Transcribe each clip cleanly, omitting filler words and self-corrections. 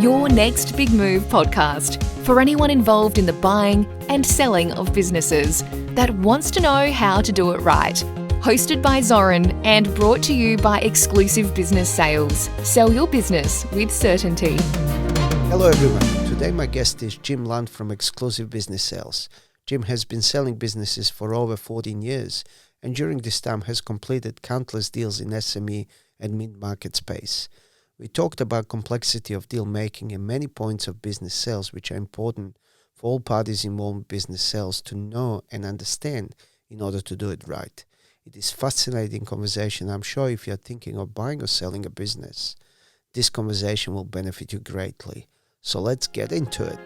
Your Next Big Move podcast for anyone involved in the buying and selling of businesses that wants to know how to do it right. Hosted by Zoran and brought to you by Xclusive Business Sales. Sell your business with certainty. Hello everyone. Today my guest is Jim Lund from Xclusive Business Sales. Jim has been selling businesses for over 14 years and during this time has completed countless deals in SME and mid-market space. We talked about complexity of deal making and many points of business sales which are important for all parties involved in business sales to know and understand in order to do it right. It is fascinating conversation. I'm sure if you're thinking of buying or selling a business, this conversation will benefit you greatly. So let's get into it.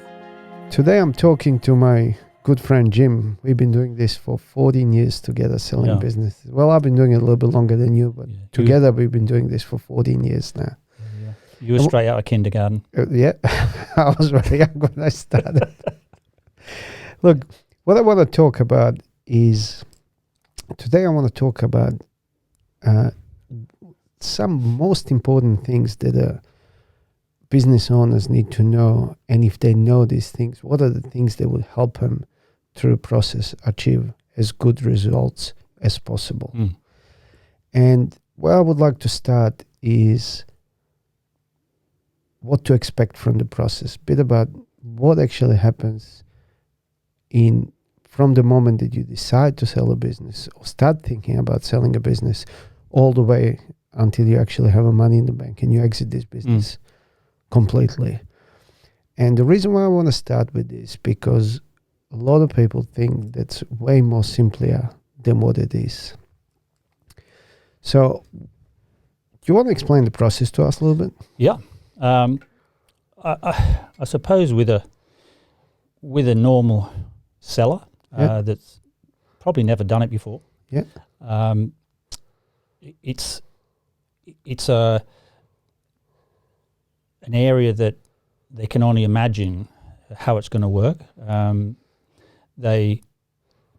Today I'm talking to my good friend Jim. We've been doing this for 14 years together, selling businesses. Well, I've been doing it a little bit longer than you, but together we've been doing this for 14 years now. You were straight out of kindergarten. I was very young when I started. Look, what I want to talk about is, today I want to talk about some most important things that business owners need to know. And if they know these things, what are the things that will help them through the process achieve as good results as possible? And where I would like to start is what to expect from the process, a bit about what actually happens from the moment that you decide to sell a business or start thinking about selling a business all the way until you actually have money in the bank and you exit this business completely. And the reason why I want to start with this, because a lot of people think that's way more simpler than what it is. So do you want to explain the process to us a little bit? Yeah. I suppose with a normal seller that's probably never done it before, it's an area that they can only imagine how it's going to work. They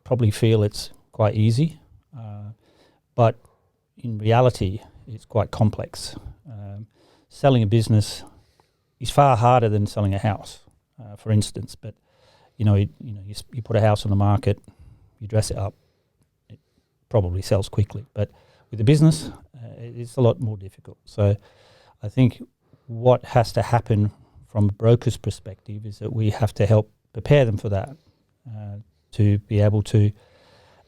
probably feel it's quite easy, but in reality, it's quite complex. Selling a business is far harder than selling a house, for instance. But you put a house on the market, you dress it up, it probably sells quickly. But with a business, it's a lot more difficult. So I think what has to happen from a broker's perspective is that we have to help prepare them for that, to be able to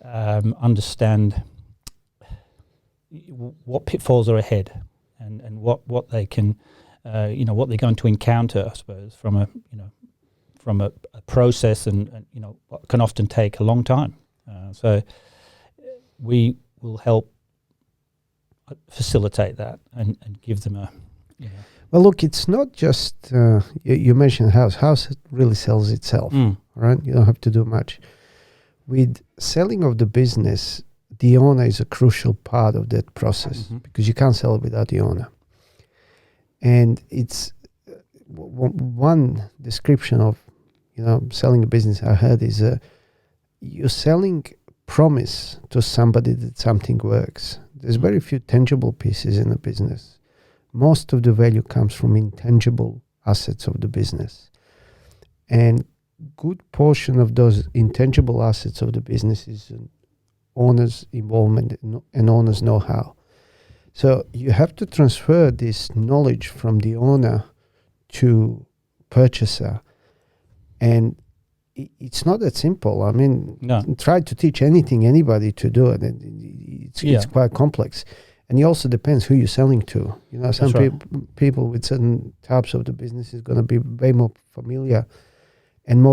understand what pitfalls are ahead. And what they can, what they're going to encounter, I suppose, from a process and what can often take a long time. So we will help facilitate that and give them a. Well, look, it's not just you mentioned house. House really sells itself, right? You don't have to do much. With selling of the business, the owner is a crucial part of that process because you can't sell it without the owner. And it's one description of selling a business I heard is you're selling promise to somebody that something works. There's very few tangible pieces in a business. Most of the value comes from intangible assets of the business. And good portion of those intangible assets of the business is owner's involvement and owner's know-how. So you have to transfer this knowledge from the owner to purchaser. And it's not that simple. I mean, try to teach anybody to do it. It's quite complex. And it also depends who you're selling to. Some people with certain types of the business is going to be way more familiar and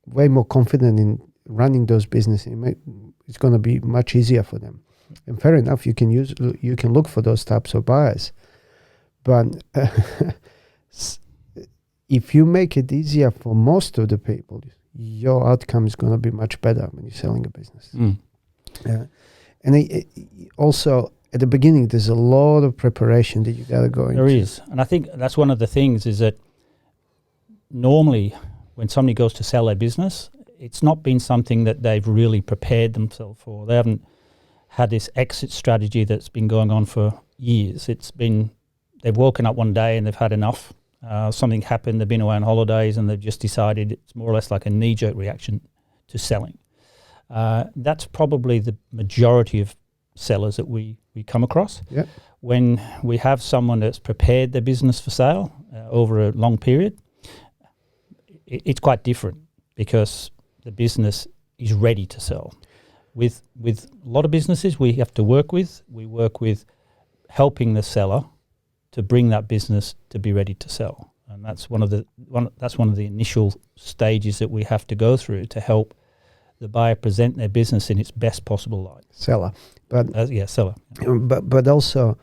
way more confident in running those businesses. It's going to be much easier for them. And fair enough, you can look for those types of buyers. But if you make it easier for most of the people, your outcome is going to be much better when you're selling a business. And also, at the beginning, there's a lot of preparation that you got to go into. There is. And I think that's one of the things is that normally when somebody goes to sell their business, it's not been something that they've really prepared themselves for. They haven't had this exit strategy that's been going on for years. It's been, they've woken up one day and they've had enough Something happened, they've been away on holidays and they've just decided it's more or less like a knee-jerk reaction to selling. That's probably the majority of sellers that we come across. Yeah. When we have someone that's prepared their business for sale over a long period, it's quite different because the business is ready to sell. With a lot of businesses we work with helping the seller to bring that business to be ready to sell, and that's one of the initial stages that we have to go through to help the buyer present their business in its best possible light. Seller, but seller. But also,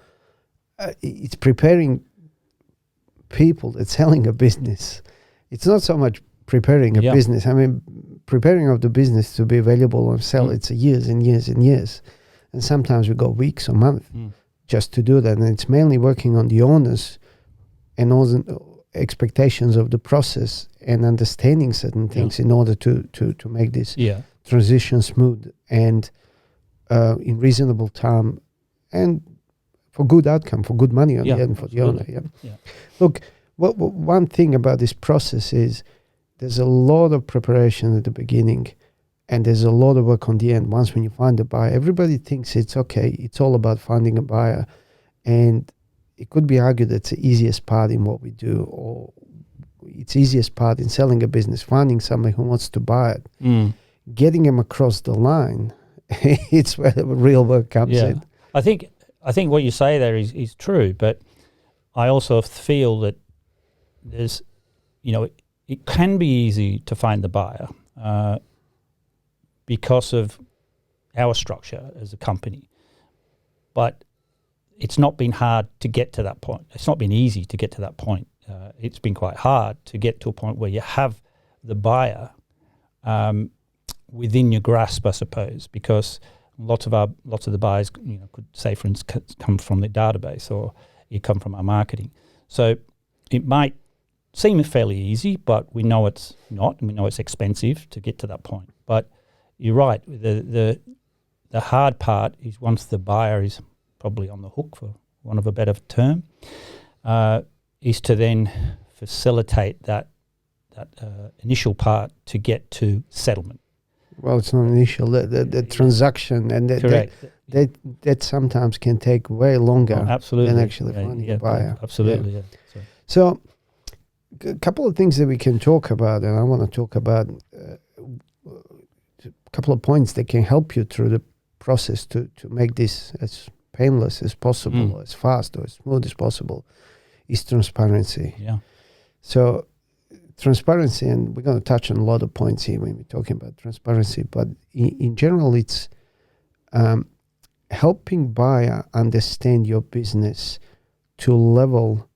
it's preparing people that's selling a business. It's not so much preparing a business. I mean, preparing of the business to be available and sell. It's years and years and years, and sometimes we go weeks or months just to do that. And it's mainly working on the owners and all the expectations of the process and understanding certain things in order to make this transition smooth and in reasonable time and for good outcome, for good money on the end for the owner. Look, one thing about this process is there's a lot of preparation at the beginning and there's a lot of work on the end. Once when you find a buyer, everybody thinks it's okay. It's all about finding a buyer. And it could be argued that's the easiest part in what we do, or it's easiest part in selling a business, finding somebody who wants to buy it, getting them across the line. It's where the real work comes in. I think what you say there is true, but I also feel that there's, it can be easy to find the buyer because of our structure as a company, but it's not been hard to get to that point. It's not been easy to get to that point. It's been quite hard to get to a point where you have the buyer within your grasp, I suppose, because lots of the buyers, could say, for instance, come from the database or you come from our marketing. So it might seem fairly easy, but we know it's not, and we know it's expensive to get to that point. But you're right. The hard part is once the buyer is probably on the hook, for want of a better term, is to then facilitate that initial part to get to settlement. Well, it's not initial. The transaction and that sometimes can take way longer than actually finding a buyer. Absolutely. So a couple of things that we can talk about, and I want to talk about a couple of points that can help you through the process to make this as painless as possible, or as fast or as smooth as possible, is transparency. So transparency, and we're going to touch on a lot of points here when we're talking about transparency, but in general, it's helping buyer understand your business to a level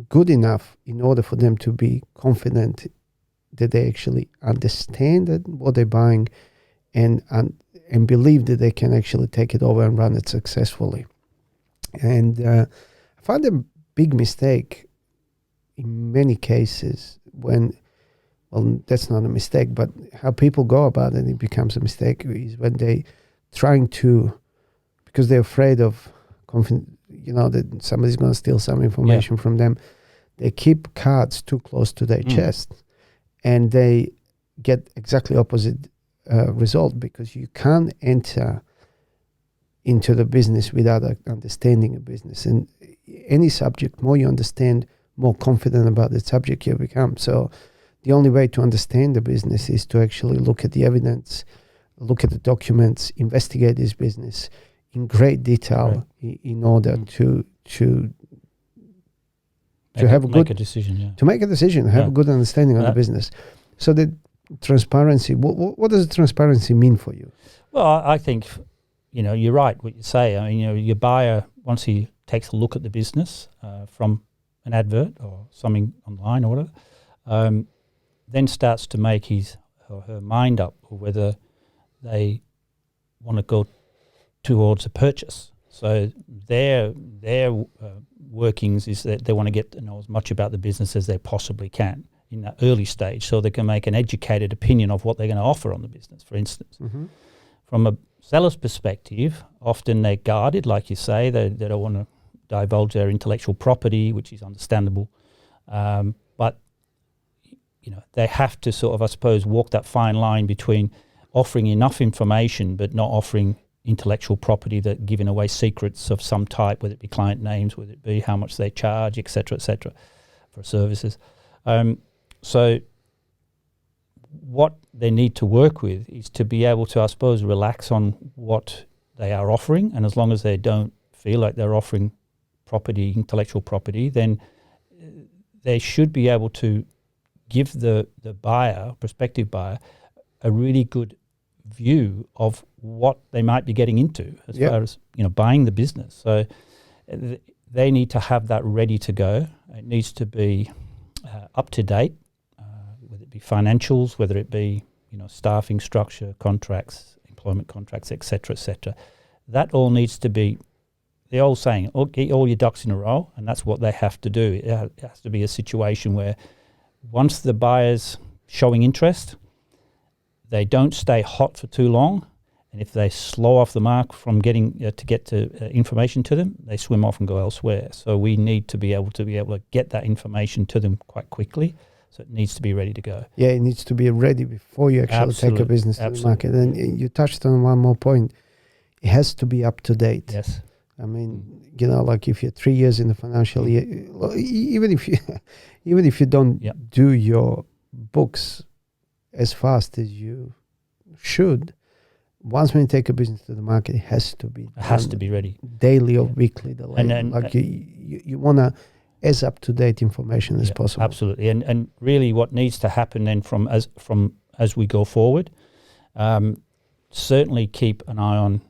good enough in order for them to be confident that they actually understand what they're buying and believe that they can actually take it over and run it successfully. And I found a big mistake in many cases when, well, that's not a mistake, but how people go about it becomes a mistake is when they trying to, because they're afraid of, that somebody's going to steal some information from them, they keep cards too close to their chest, and they get exactly opposite result, because you can't enter into the business without understanding a business. And any subject, more you understand, more confident about the subject you become. So the only way to understand the business is to actually look at the evidence, look at the documents, investigate this business in great detail in order to have a good decision, to make a decision, have a good understanding of the business. So the transparency, what does transparency mean for you? Well, I think, you're right what you say. I mean, your buyer, once he takes a look at the business from an advert or something online or whatever, then starts to make his or her mind up or whether they want to go towards a purchase. So their workings is that they want to get to know as much about the business as they possibly can in that early stage, so they can make an educated opinion of what they're going to offer on the business, for instance. From a seller's perspective, often they're guarded, like you say. They don't want to divulge their intellectual property, which is understandable. But they have to sort of, I suppose, walk that fine line between offering enough information but not offering intellectual property, that giving away secrets of some type, whether it be client names, whether it be how much they charge, etc., for services. So what they need to work with is to be able to, I suppose, relax on what they are offering, and as long as they don't feel like they're offering property, intellectual property, then they should be able to give the buyer, prospective buyer, a really good view of what they might be getting into as far as buying the business. So they need to have that ready to go. It needs to be up to date, whether it be financials, whether it be staffing structure, contracts, employment contracts, etc. That all needs to be. They're all saying, get all your ducks in a row, and that's what they have to do. It has to be a situation where once the buyer's showing interest, they don't stay hot for too long, and if they slow off the mark from getting information to them, they swim off and go elsewhere. So we need to be able to get that information to them quite quickly. So it needs to be ready to go. Yeah, it needs to be ready before you actually take a business to the market. And you touched on one more point. It has to be up to date. Yes. I mean, like if you're 3 years in the financial year, even if you don't do your books as fast as you should, once when you take a business to the market, it has to be ready daily or weekly. You want to as up to date information as possible. Absolutely, and really, what needs to happen then from as we go forward, certainly keep an eye on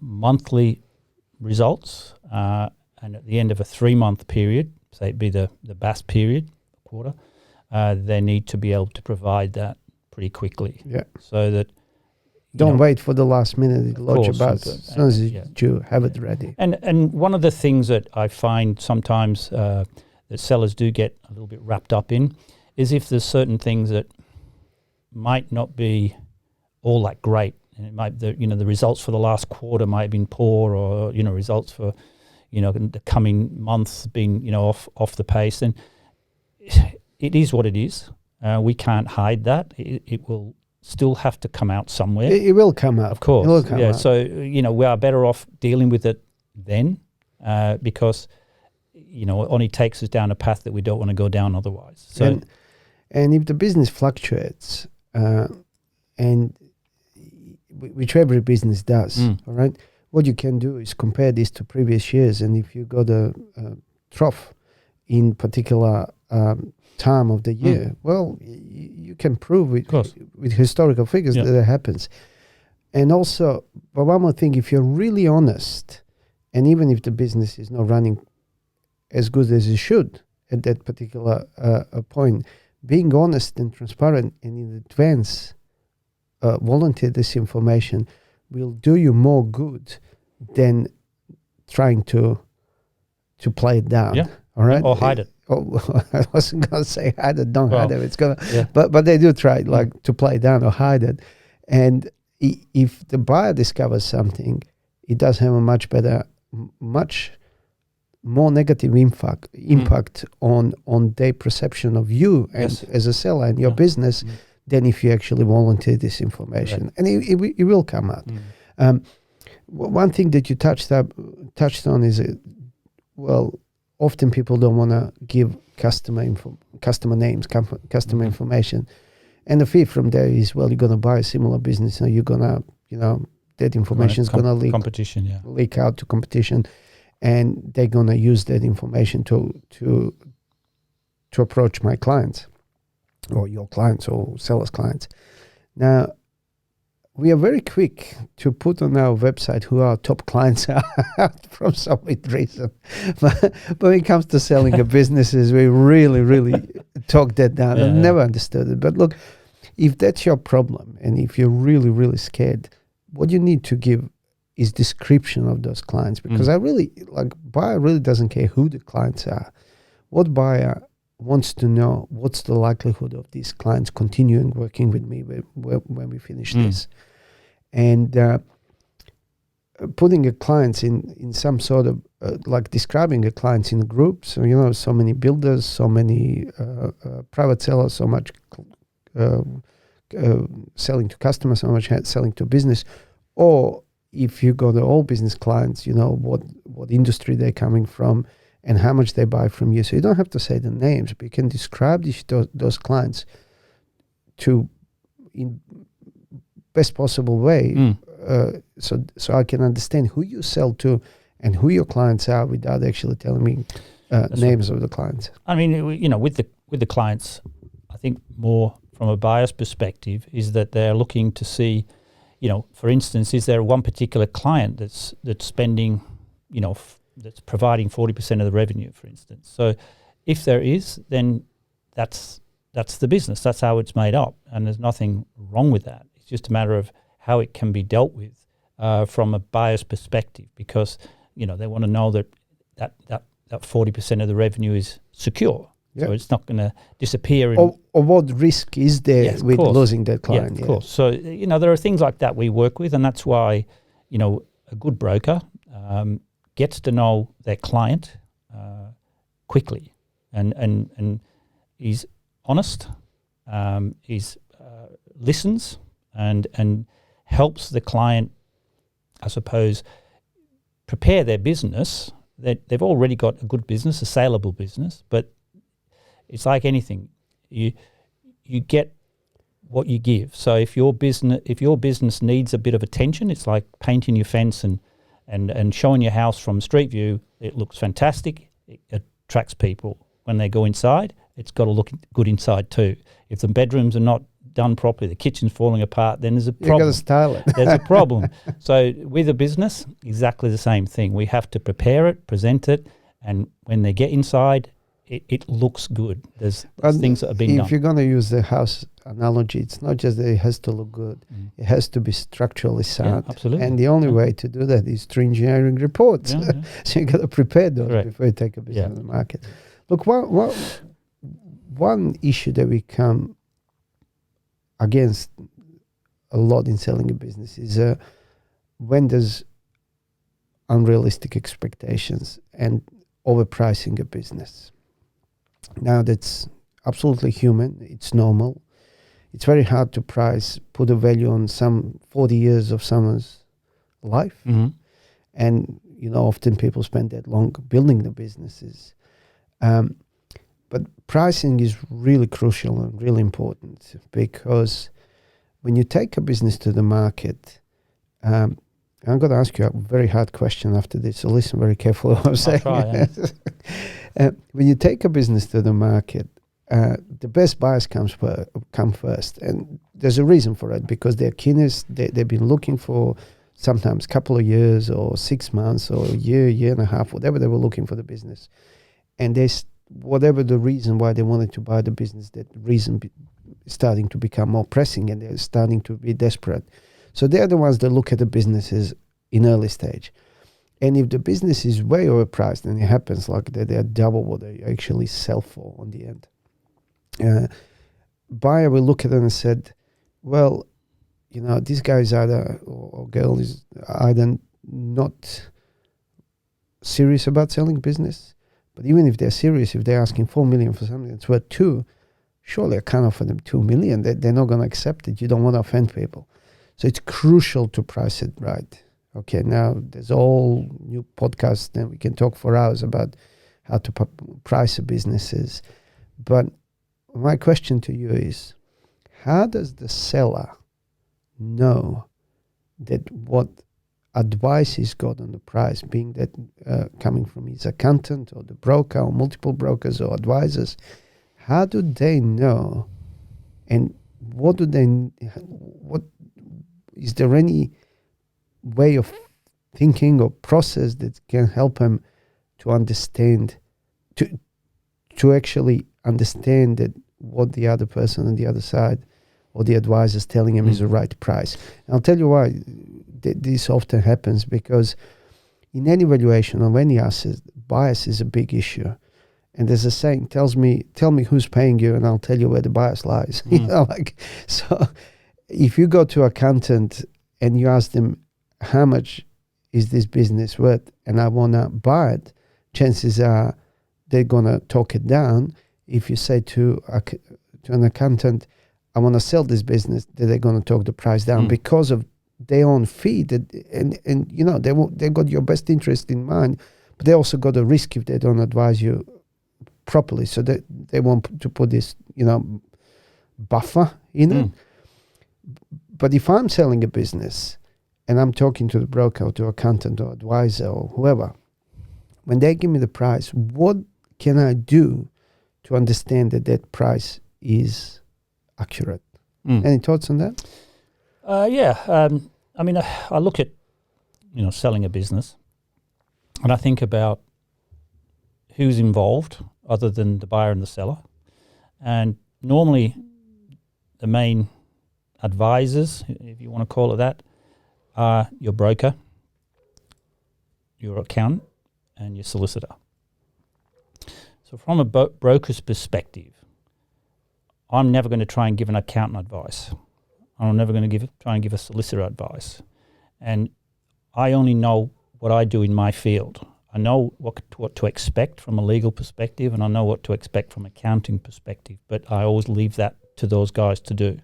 monthly results, and at the end of a 3-month period, say it be the BAS period, quarter, they need to be able to provide that pretty quickly. Yeah. So that don't wait for the last minute to lodge your BAS. As soon as you have it ready. And one of the things that I find sometimes that sellers do get a little bit wrapped up in is if there's certain things that might not be all that great. And it might, the results for the last quarter might have been poor, or results for, the coming months being off the pace. And it is what it is. We can't hide that. It will still have to come out somewhere. It will come out, of course. It will come out. So we are better off dealing with it then, because it only takes us down a path that we don't want to go down otherwise. So and if the business fluctuates, and which every business does, all right, what you can do is compare this to previous years, and if you got a trough in particular time of the year, well, you can prove with historical figures that it happens. And also, but one more thing, if you're really honest, and even if the business is not running as good as it should at that particular point, being honest and transparent and in advance volunteer this information will do you more good than trying to play it down. All right, or hide it. I wasn't gonna say hide it. Don't hide it. It's gonna, but they do try to play it down or hide it. And if the buyer discovers something, it does have a much more negative impact on their perception of you as a seller and your business than if you actually volunteer this information. And it will come out. One thing that you touched on is, often people don't want to give customer names, customer information. And the fear from there is, you're going to buy a similar business, and you're going to, that information is going to leak out to competition, and they're going to use that information to approach my clients, or your clients, or sellers' clients. Now, we are very quick to put on our website who our top clients are from some reason. But when it comes to selling a businesses, we really, really talk that down. I've never understood it. But look, if that's your problem, and if you're really, really scared, what you need to give is description of those clients. Because buyer really doesn't care who the clients are. What buyer wants to know, what's the likelihood of these clients continuing working with me when we finish this? And putting a clients in some sort of like describing a clients in a group. So so many builders, so many private sellers, so much selling to customers, so much selling to business. Or if you go to all business clients, what industry they're coming from and how much they buy from you. So you don't have to say the names, but you can describe those clients in best possible way. So I can understand who you sell to and who your clients are without actually telling me names of the clients. I mean, with the clients, I think more from a buyer's perspective is that they're looking to see, for instance, is there one particular client that's spending, that's providing 40% of the revenue, for instance. So if there is, then that's the business. That's how it's made up, and there's nothing wrong with that. It's just a matter of how it can be dealt with from a buyer's perspective, because they want to know that 40% of the revenue is secure. Yep. So it's not going to disappear. Or what risk is there with losing that client? Yeah, of course. So, there are things like that we work with, and that's why, a good broker gets to know their client quickly and is honest, listens and helps the client, I suppose, prepare their business. That they've already got a good business, a saleable business, but it's like anything. You get what you give. So if your business needs a bit of attention, it's like painting your fence and showing your house from street view. It looks fantastic. It attracts people. When they go inside, it's got to look good inside too. If the bedrooms are not done properly, the kitchen's falling apart, then there's a problem. You've got to style it. There's a problem. So with a business, exactly the same thing. We have to prepare it, present it, and when they get inside, it looks good. There's things that are being done. If you're going to use the house analogy, it's not just that it has to look good. It has to be structurally sound. Yeah, absolutely. And the only way to do that is through engineering reports. Yeah, yeah. So you got to prepare those before you take a business on the market. Look, one issue that we come against a lot in selling a business is when there's unrealistic expectations and overpricing a business. Now that's absolutely human. It's normal. It's very hard to put a value on some 40 years of someone's life. Mm-hmm. And, often people spend that long building the businesses. But pricing is really crucial and really important, because when you take a business to the market, I'm going to ask you a very hard question after this, so listen very carefully what I'm saying. Try, yeah. When you take a business to the market, the best buyers come first. And there's a reason for it, because they're keenest. They've been looking for sometimes a couple of years or 6 months or a year and a half, whatever they were looking for the business. And whatever the reason why they wanted to buy the business, that reason starting to become more pressing, and they're starting to be desperate. So they're the ones that look at the businesses in early stage. And if the business is way overpriced, and it happens like that, they're double what they actually sell for on the end. Buyer will look at them and said, well, these guys or girl is either not serious about selling business, but even if they're serious, if they're asking 4 million for something that's worth 2, surely I can't offer them 2 million. They're not going to accept it. You don't want to offend people. So it's crucial to price it right. Okay, now there's all new podcasts, and we can talk for hours about how to price businesses. But my question to you is, how does the seller know that what advice he's got on the price, being that coming from his accountant or the broker or multiple brokers or advisors, how do they know, and what is there any way of thinking or process that can help him to understand, to actually understand that what the other person on the other side or the advisor is telling him is the right price? And I'll tell you why this often happens, because in any valuation of any asset, bias is a big issue. And there's a saying, tell me who's paying you, and I'll tell you where the bias lies. So if you go to an accountant and you ask them how much is this business worth, and I want to buy it, chances are they're going to talk it down. If you say to an accountant, I want to sell this business, they're going to talk the price down because of their own fee. And you know, they got your best interest in mind, but they also got a risk if they don't advise you properly. So they want to put this, you know, buffer in it. But if I'm selling a business and I'm talking to the broker or to accountant or advisor or whoever, when they give me the price, what can I do to understand that price is accurate? Any thoughts on that? I mean, I look at, you know, selling a business, and I think about who's involved other than the buyer and the seller. And normally the main advisors, if you want to call it that, are your broker, your accountant, and your solicitor. So from a broker's perspective, I'm never going to try and give an accountant advice. I'm never going to try and give a solicitor advice. And I only know what I do in my field. I know what to expect from a legal perspective, and I know what to expect from an accounting perspective, but I always leave that to those guys to do.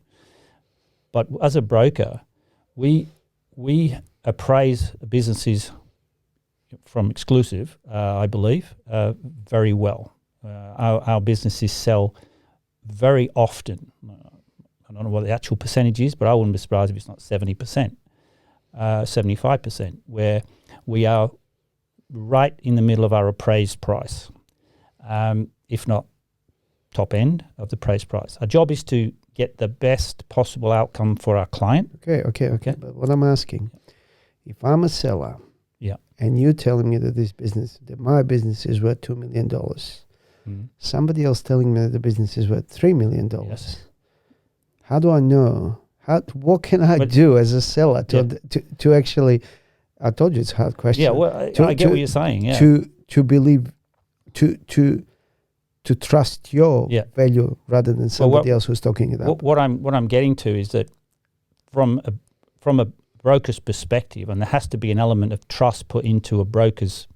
But as a broker, we appraise businesses from Xcllusive, I believe, very well. Our businesses sell very often. I don't know what the actual percentage is, but I wouldn't be surprised if it's not 70%, 75%, where we are right in the middle of our appraised price, if not top end of the appraised price. Our job is to get the best possible outcome for our client. Okay. But what I'm asking, if I'm a seller, and you're telling me that my business is worth $2 million, somebody else telling me that the business is worth $3 million. Yes. How do I know? What can I do as a seller to actually? I told you it's a hard question. Yeah, well, I get what you're saying. Yeah. To believe, to trust your value rather than somebody else who's talking it up. What I'm getting to is that from a broker's perspective, and there has to be an element of trust put into a broker's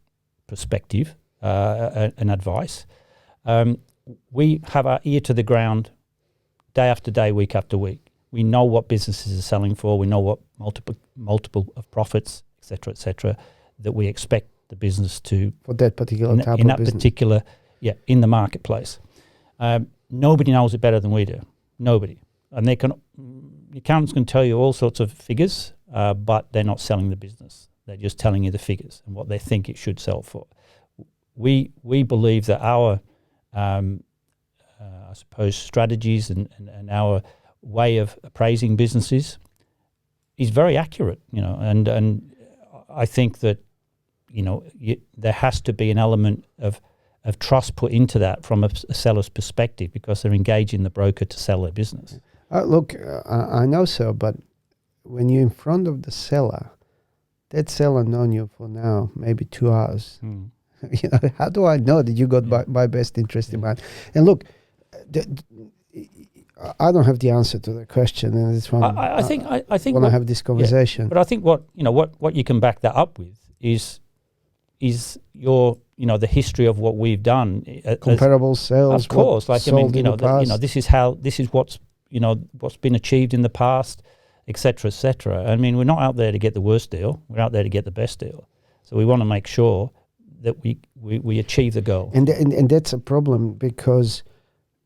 perspective and advice. We have our ear to the ground day after day, week after week. We know what businesses are selling for. We know what multiple of profits, et cetera, that we expect the business to for that particular type of business. Particular, in the marketplace. Nobody knows it better than we do. Nobody, and accountants can tell you all sorts of figures, but they're not selling the business. They're just telling you the figures and what they think it should sell for. We believe that our I suppose strategies and our way of appraising businesses is very accurate, you know, and I think that, you know, there has to be an element of trust put into that from a seller's perspective, because they're engaging the broker to sell their business. Look, I know so, but when you're in front of the seller, that seller known you for now maybe 2 hours. You know, how do I know that you got my best interest in mind? And look, I don't have the answer to the question, and it's one. I think want to have this conversation. But I think what you can back that up with is your, you know, the history of what we've done. Comparable sales. Of course, like, I mean, this is what's been achieved in the past, et cetera. I mean, we're not out there to get the worst deal. We're out there to get the best deal. So we want to make sure that we achieve the goal. And that's a problem, because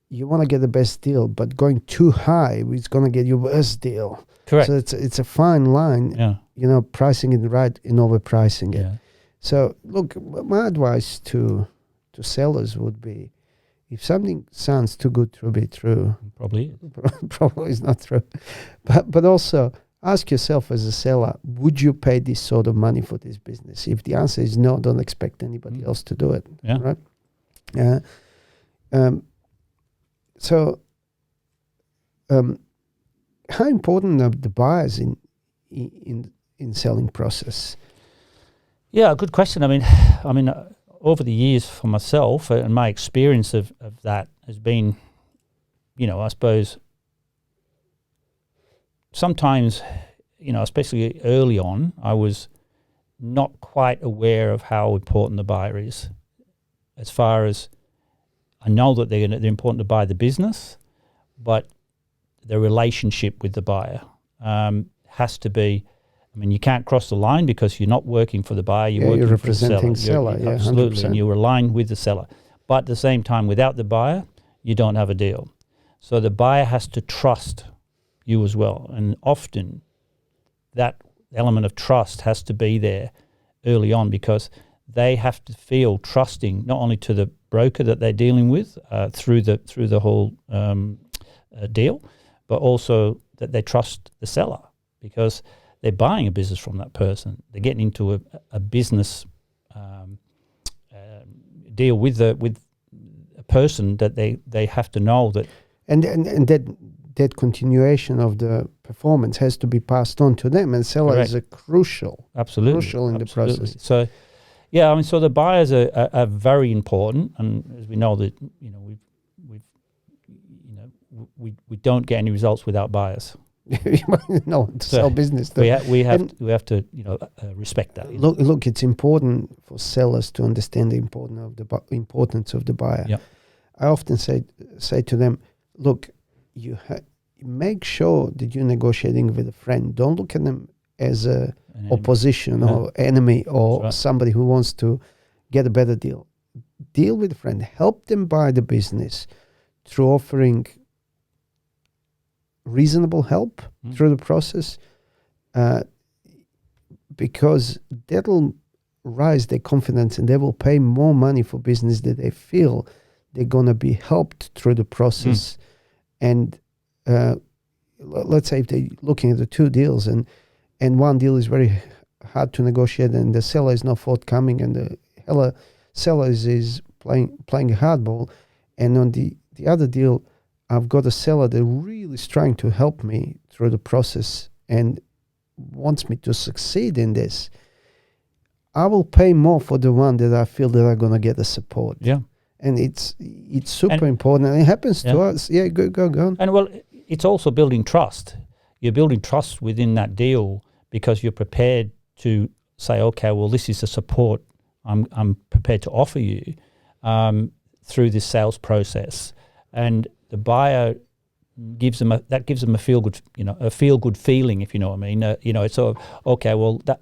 you want to get the best deal, but going too high is going to get you worst deal. Correct. So it's a fine line, you know, pricing it right and overpricing it. So look, my advice to sellers would be, if something sounds too good to be true, probably is not true. But also ask yourself as a seller, would you pay this sort of money for this business? If the answer is no, don't expect anybody else to do it. Right? So how important are the buyers in selling process? Yeah, good question. I mean, over the years for myself, and my experience of that has been, you know, I suppose sometimes, you know, especially early on, I was not quite aware of how important the buyer is. As far as I know that they're important to buy the business, but the relationship with the buyer has to be. I mean, you can't cross the line because you're not working for the buyer. You're representing seller. Yeah, absolutely, 100%. and you're aligned with the seller. But at the same time, without the buyer, you don't have a deal. So the buyer has to trust you as well, and often that element of trust has to be there early on because they have to feel trusting not only to the broker that they're dealing with through the whole deal, but also that they trust the seller because they're buying a business from that person. They're getting into a business deal with a person that they have to know that. And that continuation of the performance has to be passed on to them, and seller is a crucial in the process. So, yeah, I mean, so the buyers are very important, and as we know that we don't get any results without buyers. No, to sell business. We have to respect that. Look, it's important for sellers to understand the importance of the buyer. Yep. I often say to them, look, you make sure that you're negotiating with a friend. Don't look at them as an opposition or enemy or somebody who wants to get a better deal. Deal with a friend. Help them buy the business through offering reasonable help through the process, because that'll rise their confidence and they will pay more money for business that they feel they're going to be helped through the process. And let's say if they're looking at the two deals and one deal is very hard to negotiate and the seller is not forthcoming and the seller is playing a hardball, and on the other deal I've got a seller that really is trying to help me through the process and wants me to succeed in this, I will pay more for the one that I feel that I'm going to get the support. Yeah. And it's super important, and it happens to us. Yeah, go on. And well, it's also building trust. You're building trust within that deal because you're prepared to say, okay, well, this is the support I'm prepared to offer you through this sales process, and the buyer gives them a feel good feeling, if you know what I mean. It's sort of, okay, well, that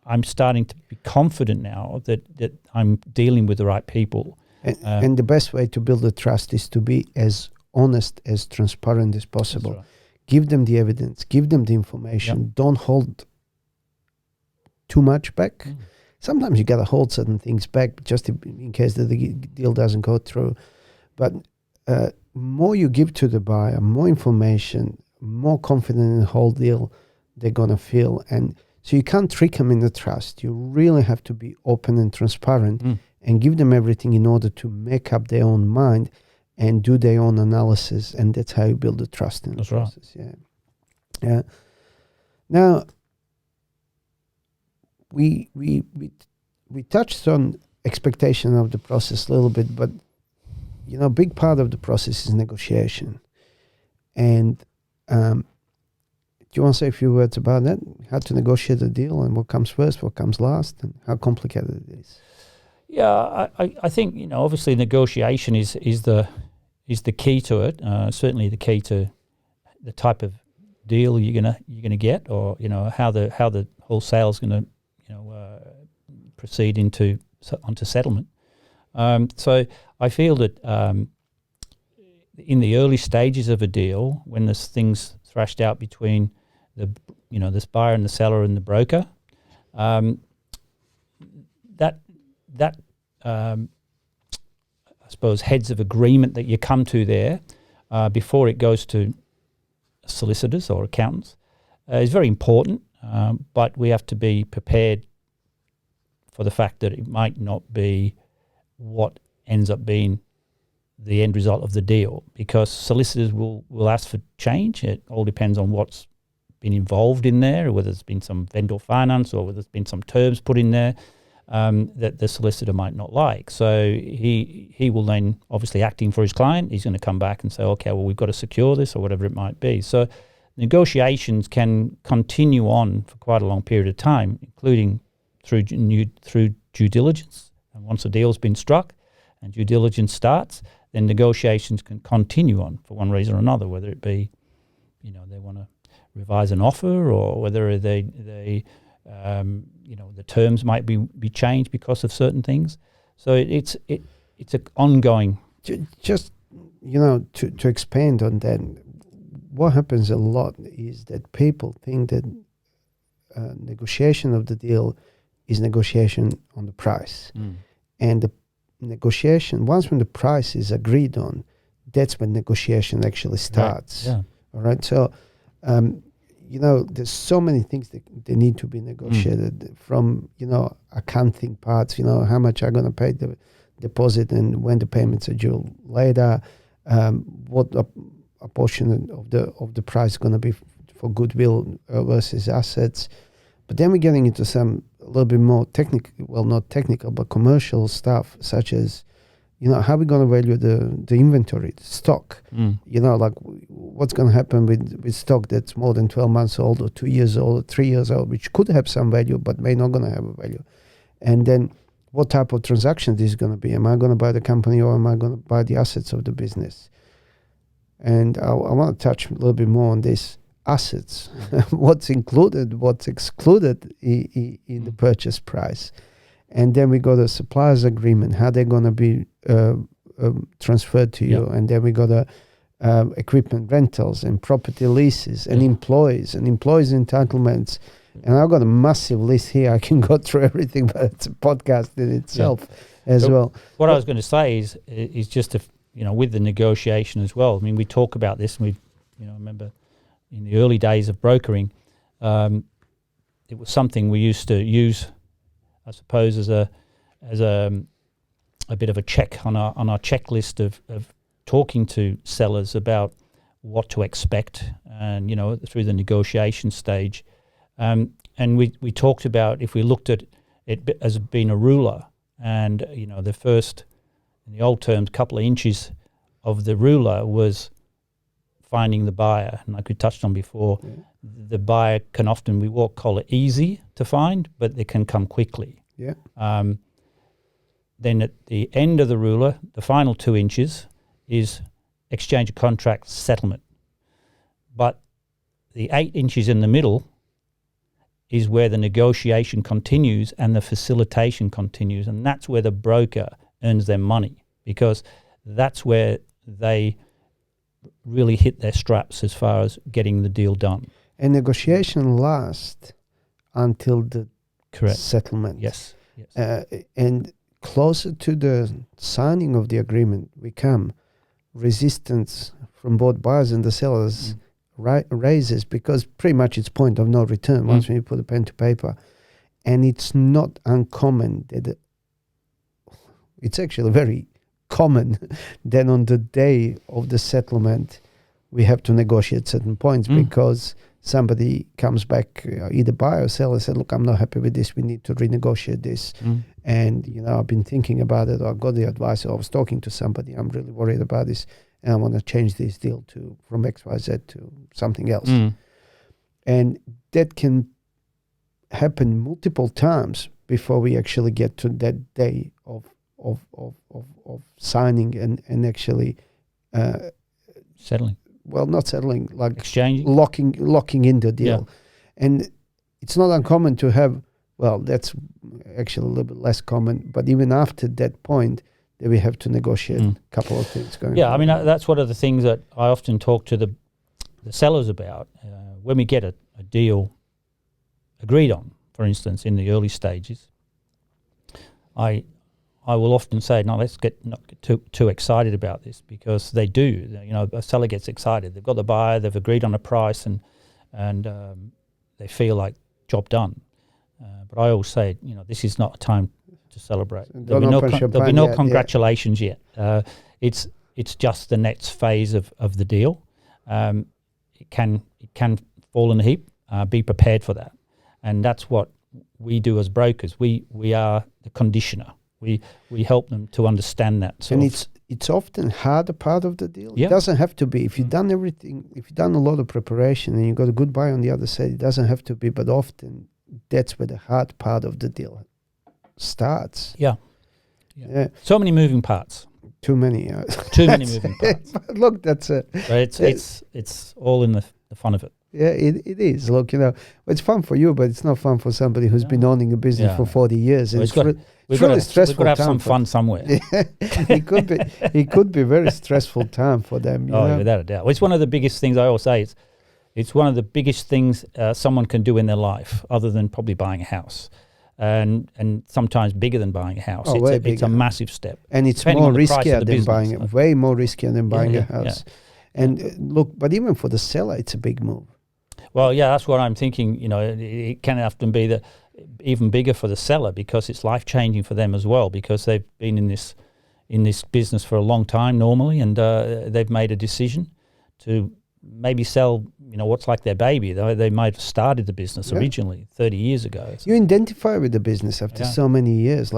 I'm starting to be confident now that I'm dealing with the right people. And the best way to build the trust is to be as honest, as transparent as possible. Right. Give them the evidence, give them the information. Don't hold too much back. Sometimes you got to hold certain things back just in case the deal doesn't go through. But more you give to the buyer, more information, more confident in the whole deal they're going to feel. And so you can't trick them in the trust. You really have to be open and transparent and give them everything in order to make up their own mind and do their own analysis. And that's how you build the trust in the process. Right. Yeah. Now, we touched on expectation of the process a little bit, but a big part of the process is negotiation. And do you want to say a few words about that? How to negotiate a deal and what comes first, what comes last, and how complicated it is? Yeah, I think obviously negotiation is the key to it. Certainly the key to the type of deal you're gonna get, or how the whole sale is gonna proceed onto settlement. So I feel that in the early stages of a deal, when there's things thrashed out between this buyer and the seller and the broker, that I suppose heads of agreement that you come to there before it goes to solicitors or accountants is very important, but we have to be prepared for the fact that it might not be what ends up being the end result of the deal, because solicitors will ask for change. It all depends on what's been involved in there, whether there's been some vendor finance or whether there's been some terms put in there that the solicitor might not like. So he will then, obviously acting for his client, he's going to come back and say, okay, well, we've got to secure this or whatever it might be. So negotiations can continue on for quite a long period of time, including through due diligence. And once a deal's been struck and due diligence starts, then negotiations can continue on for one reason or another, whether it be, they want to revise an offer, or whether they the terms might be changed because of certain things. So it's an ongoing. Just to expand on that, what happens a lot is that people think that negotiation of the deal is negotiation on the price, and the negotiation, once when the price is agreed on, that's when negotiation actually starts. Right. Yeah. All right. So, there's so many things that they need to be negotiated from, accounting parts, how much I'm going to pay the deposit and when the payments are due later, what a portion of the price is going to be for goodwill versus assets. But then we're getting into a little bit more technical, well, not technical, but commercial stuff, such as, how are we going to value the inventory, the stock? Like what's going to happen with stock that's more than 12 months old or 2 years old or 3 years old, which could have some value, but may not going to have a value. And then what type of transaction this is going to be? Am I going to buy the company, or am I going to buy the assets of the business? And I want to touch a little bit more on this. Assets, what's included, what's excluded in the purchase price. And then we got a supplier's agreement, how they're going to be transferred to you. And then we got equipment rentals and property leases and employees entitlements. And I've got a massive list here. I can go through everything, but it's a podcast in itself as well. What I was going to say is just, with the negotiation as well. I mean, we talk about this, and I remember in the early days of brokering, it was something we used to use, I suppose, as a bit of a check on our checklist of talking to sellers about what to expect, and through the negotiation stage, and we talked about, if we looked at it as being a ruler, and the first, in the old terms, couple of inches of the ruler was finding the buyer. And like we touched on before, the buyer can often, call it easy to find, but they can come quickly. Yeah. Then at the end of the ruler, the final 2 inches is exchange of contract settlement. But the 8 inches in the middle is where the negotiation continues and the facilitation continues. And that's where the broker earns their money, because that's where they really hit their straps as far as getting the deal done. And negotiation lasts until the settlement. Yes. And closer to the signing of the agreement we come, resistance from both buyers and the sellers raises, because pretty much it's point of no return once we put a pen to paper. And it's not uncommon that it's actually very common then on the day of the settlement we have to negotiate certain points because somebody comes back, either buyer or seller, said, look, I'm not happy with this, we need to renegotiate this. And I've been thinking about it, or I got the advice, or I was talking to somebody, I'm really worried about this and I want to change this deal from XYZ to something else. And that can happen multiple times before we actually get to that day of signing and actually settling. Well, not settling, like exchanging, locking in the deal. And it's not uncommon to have, well, that's actually a little bit less common, but even after that point, that we have to negotiate a couple of things going on. I mean, that's one of the things that I often talk to the sellers about. When we get a deal agreed on, for instance, in the early stages, I will often say, no, let's not get too excited about this, because they do. A seller gets excited. They've got the buyer, they've agreed on a price, and they feel like job done. But I always say, this is not a time to celebrate. There'll be no congratulations yet. It's just the next phase of the deal. It can fall in a heap. Be prepared for that, and that's what we do as brokers. We are the conditioner. We help them to understand that. And it's often harder part of the deal. It doesn't have to be. If you've done everything, if you've done a lot of preparation and you've got a good buyer on the other side, it doesn't have to be. But often that's where the hard part of the deal starts. Yeah. So many moving parts. Too many. Too many moving parts. But look, that's it. But it's all in the fun of it. Yeah, it is. Look, it's fun for you, but it's not fun for somebody who's been owning a business for 40 years. And well, it's really stressful. We've got to have some fun somewhere. It could be very stressful time for them. You know? Without a doubt. Well, it's one of the biggest things I always say. It's one of the biggest things someone can do in their life, other than probably buying a house. And sometimes bigger than buying a house. It's a massive step. And it's more riskier than buying it. Way more riskier than buying a house. Yeah. And look, but even for the seller, it's a big move. Well, yeah, that's what I'm thinking. It can often be even bigger for the seller, because it's life-changing for them as well, because they've been in this business for a long time normally, and they've made a decision to maybe sell, what's like their baby. They might have started the business originally 30 years ago. So. You identify with the business after so many years.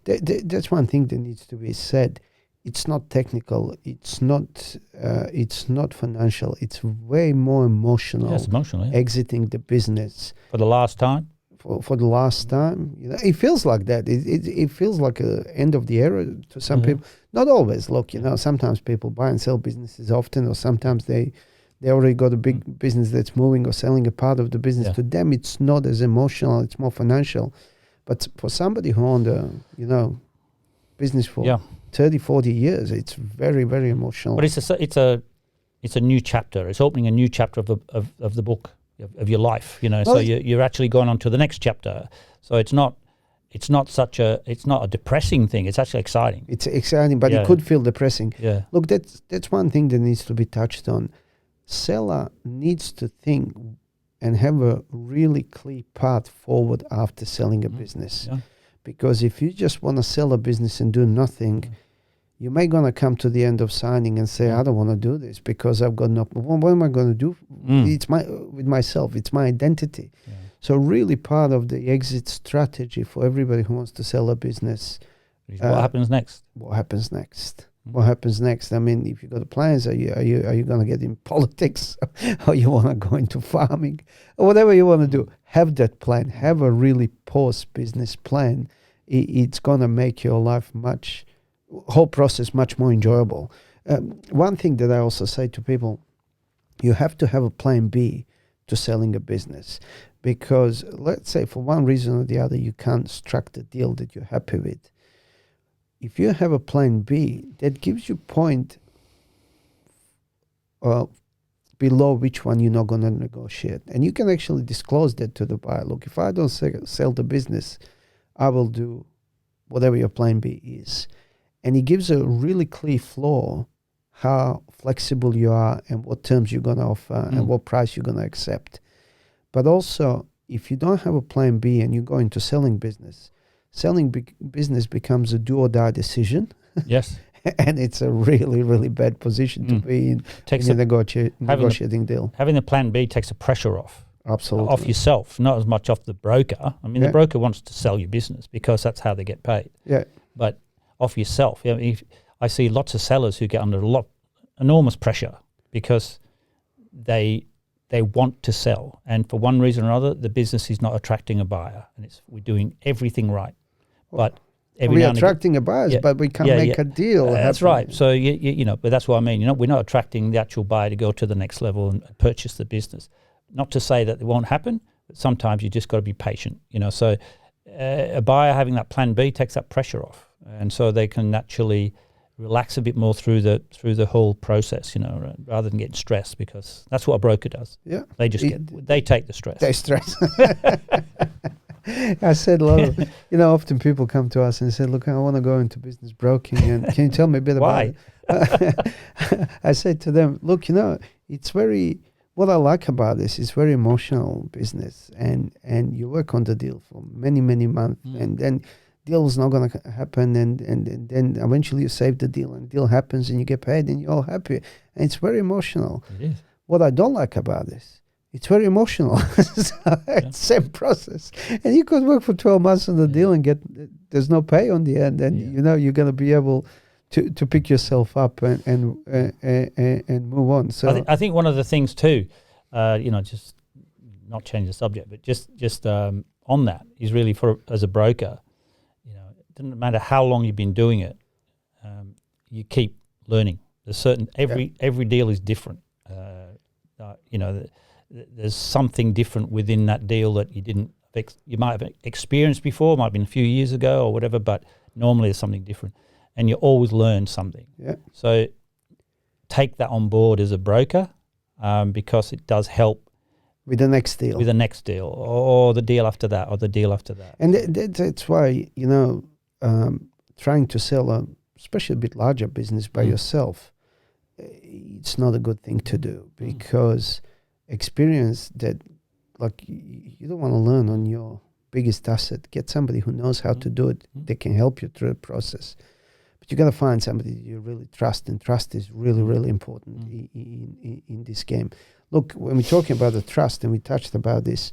That's one thing that needs to be said. It's not technical. It's not financial. It's way more emotional. It's emotional. Yeah. Exiting the business for the last time. For the last time, it feels like that. It feels like a end of the era to some people. Not always. Look, sometimes people buy and sell businesses often, or sometimes they already got a big business that's moving or selling a part of the business. To them, it's not as emotional. It's more financial. But for somebody who owned a business for 30, 40 years, it's very, very emotional. But it's a new chapter. It's opening a new chapter of the book of your life. So you're actually going on to the next chapter. So it's not a depressing thing. It's actually exciting. It's exciting, but it could feel depressing. Yeah. Look, that's one thing that needs to be touched on. Seller needs to think and have a really clear path forward after selling a business. Yeah. Because if you just want to sell a business and do nothing, you may going to come to the end of signing and say, I don't want to do this because I've got what am I going to do? It's with myself. It's my identity. Yeah. So really part of the exit strategy for everybody who wants to sell a business. What happens next? What happens next? What happens next? I mean, if you got plans, are you going to get in politics, or you want to go into farming, or whatever you want to do? Have that plan. Have a really post-business plan. It's going to make your life whole process much more enjoyable. One thing that I also say to people, you have to have a plan B to selling a business, because let's say for one reason or the other you can't strike the deal that you're happy with. If you have a plan B, that gives you point below which one you're not going to negotiate. And you can actually disclose that to the buyer. Look, if I don't sell the business, I will do whatever your plan B is. And it gives a really clear floor how flexible you are and what terms you're going to offer and what price you're going to accept. But also, if you don't have a plan B and you go into selling business becomes a do or die decision. Yes. And it's a really, really bad position to be in a negotiating deal. Having the plan B takes the pressure off. Absolutely. Off yourself, not as much off the broker. I mean, the broker wants to sell your business because that's how they get paid. Yeah. But off yourself. I see lots of sellers who get under enormous pressure because they want to sell, and for one reason or other, the business is not attracting a buyer, and we're doing everything right. But we're attracting a buyer, but we can't make a deal. That's right. So but that's what I mean. We're not attracting the actual buyer to go to the next level and purchase the business. Not to say that it won't happen, but sometimes you just got to be patient. So a buyer having that plan B takes that pressure off, and so they can naturally relax a bit more through the whole process, rather than getting stressed, because that's what a broker does. Yeah, they just they take the stress. They stress. I said a lot of, often people come to us and say, look, I want to go into business broking, and can you tell me a bit about it? I said to them, look, it's what I like about this is very emotional business, and you work on the deal for many, many months, and then deal is not going to happen, and then eventually you save the deal, and deal happens, and you get paid, and you're all happy, and it's very emotional. It is. What I don't like about this, it's very emotional. It's same process, and you could work for 12 months on the deal and there's no pay on the end, and you're going to be able to pick yourself up and move on. So I think one of the things too, just not change the subject, but just on that is really as a broker, you know, it doesn't matter how long you've been doing it, you keep learning. There's every deal is different. You know, there's something different within that deal that you might have experienced before, might have been a few years ago or whatever, but normally there's something different, and you always learn something. Yeah. So take that on board as a broker, because it does help with the next deal. With the next deal, or the deal after that, or the deal after that. And that's why, you know, trying to sell especially a bit larger business by yourself, it's not a good thing to do, because experience that, like, you don't want to learn on your biggest asset. Get somebody who knows how to do it. They can help you through the process. But you got to find somebody you really trust, and trust is really, really important in this game. Look, when we're talking about the trust, and we touched about this,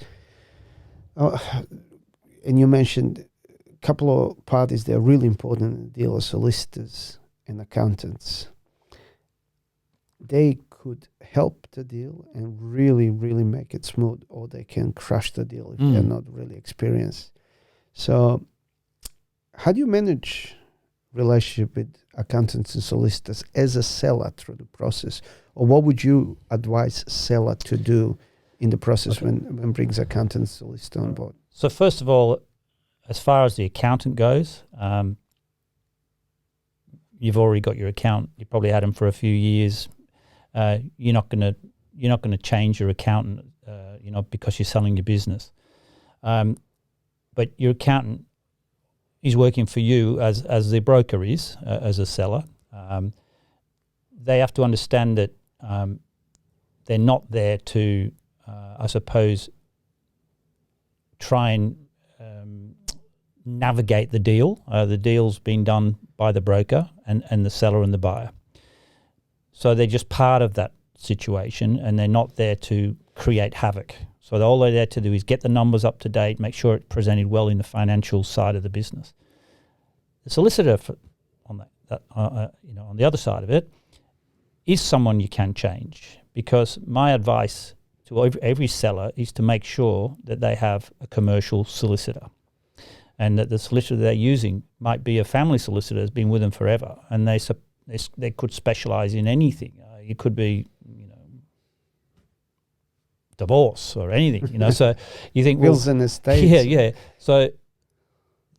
and you mentioned a couple of parties that are really important in the deal, are solicitors and accountants. They could help the deal and really, really make it smooth, or they can crush the deal if they're not really experienced. So how do you manage relationship with accountants and solicitors as a seller through the process? Or what would you advise seller to do in the process when brings accountant and solicitor on board? So first of all, as far as the accountant goes, you've already got your account. You probably had them for a few years. You're not going to change your accountant, because you're selling your business. But your accountant is working for you as the broker is, as a seller. They have to understand that they're not there to, I suppose, try and navigate the deal. The deal's been done by the broker and the seller and the buyer. So they're just part of that situation, and they're not there to create havoc. So all they're there to do is get the numbers up to date, make sure it's presented well in the financial side of the business. The solicitor on the other side of it is someone you can change, because my advice to every seller is to make sure that they have a commercial solicitor, and that the solicitor they're using might be a family solicitor that's been with them forever, and they could specialize in anything. It could be, divorce or anything, So you think wills and estates. Yeah. So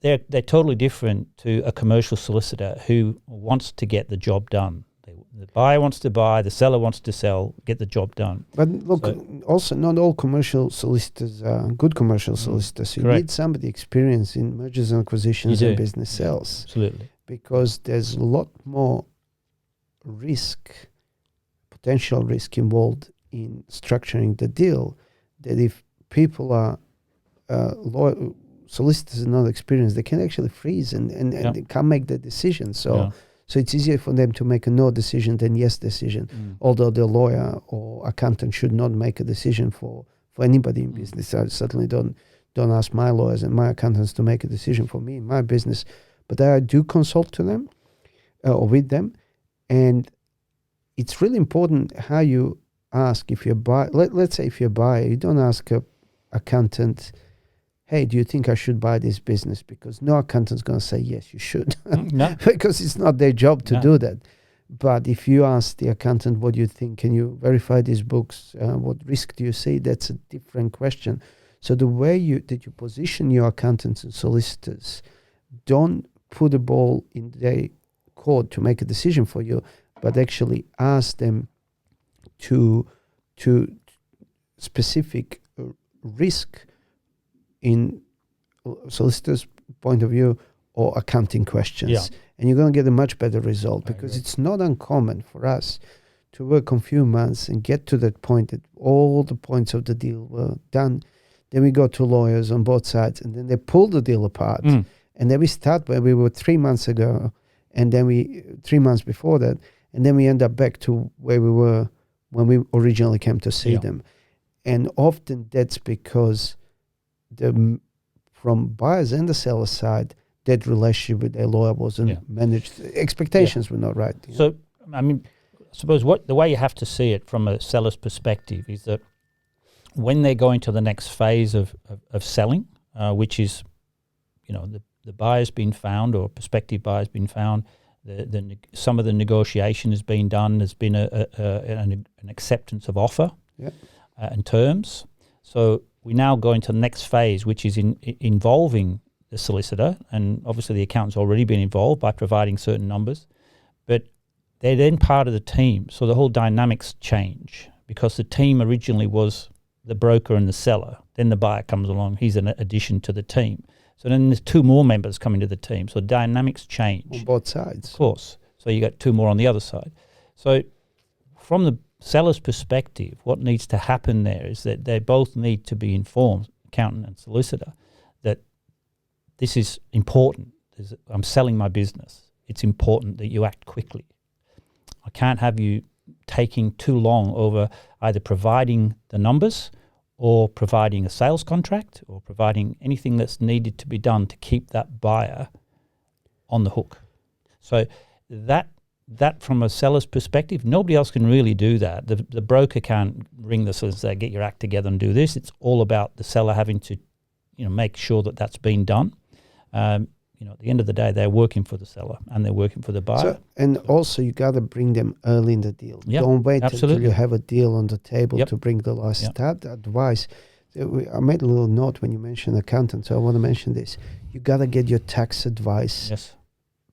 they're totally different to a commercial solicitor who wants to get the job done. The buyer wants to buy, the seller wants to sell, get the job done. But look, also not all commercial solicitors are good commercial solicitors. You need somebody experienced in mergers and acquisitions and business sales. Absolutely. Because there's a lot more potential risk involved in structuring the deal, that if people are solicitors are not experienced, they can actually freeze and they can't make the decision. So it's easier for them to make a no decision than yes decision. Although the lawyer or accountant should not make a decision for anybody in business. I certainly don't ask my lawyers and my accountants to make a decision for me in my business, but I do consult to them or with them, and it's really important how you ask. If you're let's say if you're a buyer, you don't ask a accountant, hey, do you think I should buy this business? Because no accountant's going to say, yes, you should. No. Because it's not their job to do that. But if you ask the accountant, what do you think? Can you verify these books? What risk do you see? That's a different question. So the way that you position your accountants and solicitors, don't put the ball in their court to make a decision for you, but actually ask them to specific risk in solicitor's point of view or accounting questions. And you're going to get a much better result, because it's not uncommon for us to work on few months and get to that point that all the points of the deal were done. Then we go to lawyers on both sides, and then they pull the deal apart. And then we start where we were 3 months ago, and then 3 months before that, and then we end up back to where we were when we originally came to see them. And often that's because from buyers and the seller side, that relationship with their lawyer wasn't managed. Expectations were not right. So, I mean, I suppose the way you have to see it from a seller's perspective is that when they're going to the next phase of selling, which is, the buyer's been found or prospective buyer's been found, some of the negotiation has been done. There's been an acceptance of offer and terms. So we now go into the next phase, which is involving the solicitor, and obviously the accountant's already been involved by providing certain numbers, but they're then part of the team. So the whole dynamics change, because the team originally was the broker and the seller. Then the buyer comes along. He's an addition to the team. So then there's two more members coming to the team. So dynamics change. On both sides. Of course. So you got two more on the other side. So from the seller's perspective, what needs to happen there is that they both need to be informed, accountant and solicitor, that this is important. I'm selling my business. It's important that you act quickly. I can't have you taking too long over either providing the numbers or providing a sales contract or providing anything that's needed to be done to keep that buyer on the hook. So that from a seller's perspective, nobody else can really do that. The broker can't ring the solicitor, get your act together and do this. It's all about the seller having to, make sure that that's been done. At the end of the day, they're working for the seller and they're working for the buyer. Also, you got to bring them early in the deal. Yep, Don't wait absolutely. until you have a deal on the table Yep. to bring the lawyer. Yep. Start advice. I made a little note when you mentioned accountant, so I want to mention this. You got to get your tax advice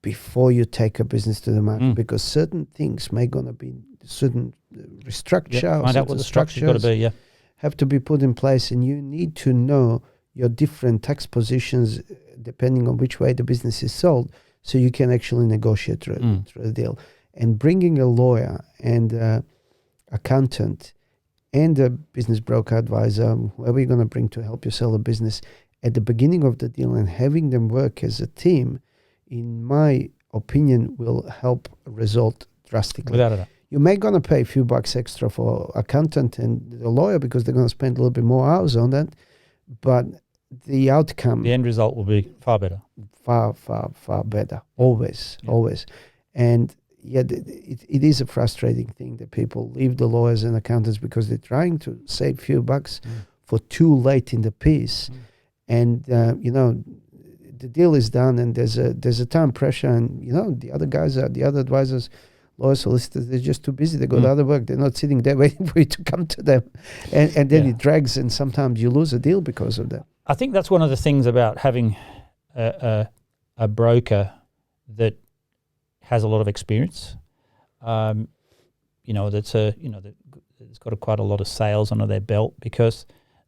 before you take a business to the market, because certain things may going to be certain restructure. Find out what the structure's got to be. Have to be put in place, and you need to know your different tax positions depending on which way the business is sold, so you can actually negotiate through the deal. And bringing a lawyer and accountant and a business broker advisor, whoever you're going to bring to help you sell a business at the beginning of the deal, and having them work as a team, in my opinion, will help result drastically. Without a doubt. You may going to pay a few bucks extra for accountant and the lawyer because they're going to spend a little bit more hours on that, but the outcome, the end result will be far better. Far better. Always. And yet it is a frustrating thing that people leave the lawyers and accountants because they're trying to save a few bucks for too late in the piece. And, the deal is done and there's a time pressure, and, the other guys, the other advisors, lawyers, solicitors, they're just too busy. They go to other work. They're not sitting there waiting for you to come to them. And then it drags, and sometimes you lose a deal because of that. I think that's one of the things about having a broker that has a lot of experience. That's that's got quite a lot of sales under their belt, because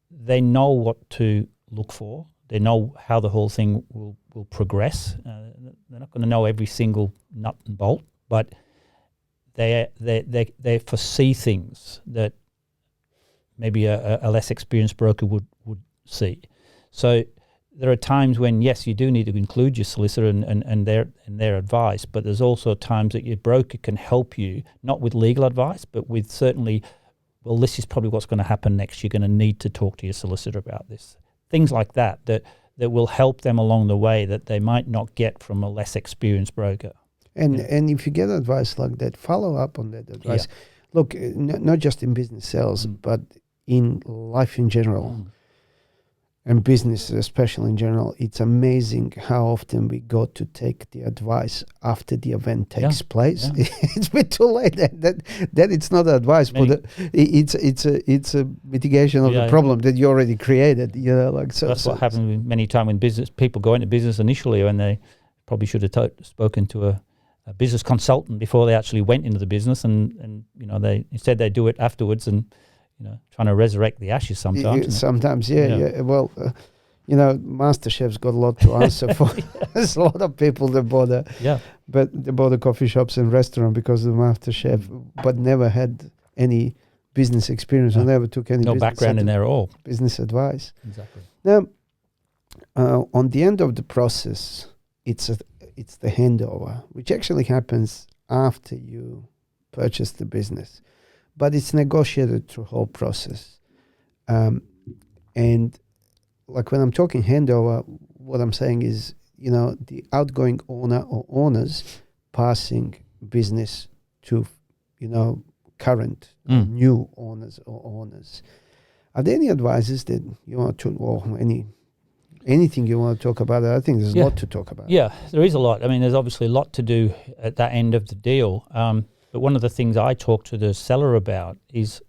they know what to look for. They know how the whole thing will progress. They're not going to know every single nut and bolt, but they foresee things that maybe a less experienced broker would see. So there are times when, yes, you do need to include your solicitor and their advice, but there's also times that your broker can help you, not with legal advice, but with certainly, well, this is probably what's going to happen next. You're going to need to talk to your solicitor about this. Things like that will help them along the way that they might not get from a less experienced broker. And if you get advice like that, follow up on that advice. Look, not just in business sales, but in life in general. And business, especially in general, it's amazing how often we go to take the advice after the event takes place. Yeah. It's a bit too late. That it's not advice, but it's a mitigation of the problem that you already created. That's what happens many times when business people go into business initially, when they probably should have spoken to a business consultant before they actually went into the business, and they instead they do it afterwards and. Trying to resurrect the ashes sometimes. Sometimes, yeah. Well, MasterChef's got a lot to answer for. There's a lot of people that bother. Yeah. But they bother coffee shops and restaurants because of MasterChef, but never had any business experience. Or never took any background in there at all. Business advice. Exactly. Now, on the end of the process, it's the handover, which actually happens after you purchase the business. But it's negotiated through the whole process. And like when I'm talking handover, what I'm saying is, the outgoing owner or owners passing business to, current new owners or owners. Are there any advices that you want to, or anything you want to talk about? I think there's a lot to talk about. Yeah, there is a lot. I mean, there's obviously a lot to do at that end of the deal. But one of the things I talk to the seller about is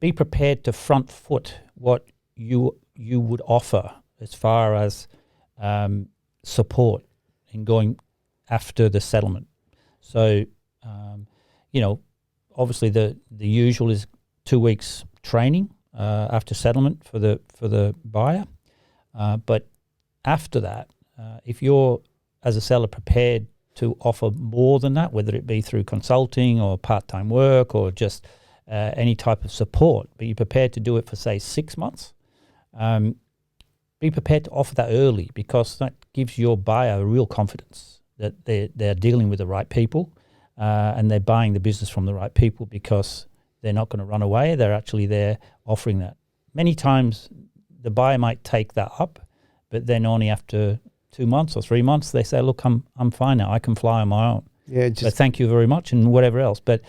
be prepared to front foot what you would offer as far as support in going after the settlement. So, obviously the usual is 2 weeks training after settlement for the buyer. But after that, if you're, as a seller, prepared to offer more than that, whether it be through consulting or part-time work or just any type of support, but you're prepared to do it for, say, 6 months, be prepared to offer that early, because that gives your buyer a real confidence that they're dealing with the right people and they're buying the business from the right people, because they're not going to run away. They're actually there offering that. Many times the buyer might take that up, but then only after 2 months or 3 months they say, look, I'm fine now. I can fly on my own. Yeah, but thank you very much, and whatever else. But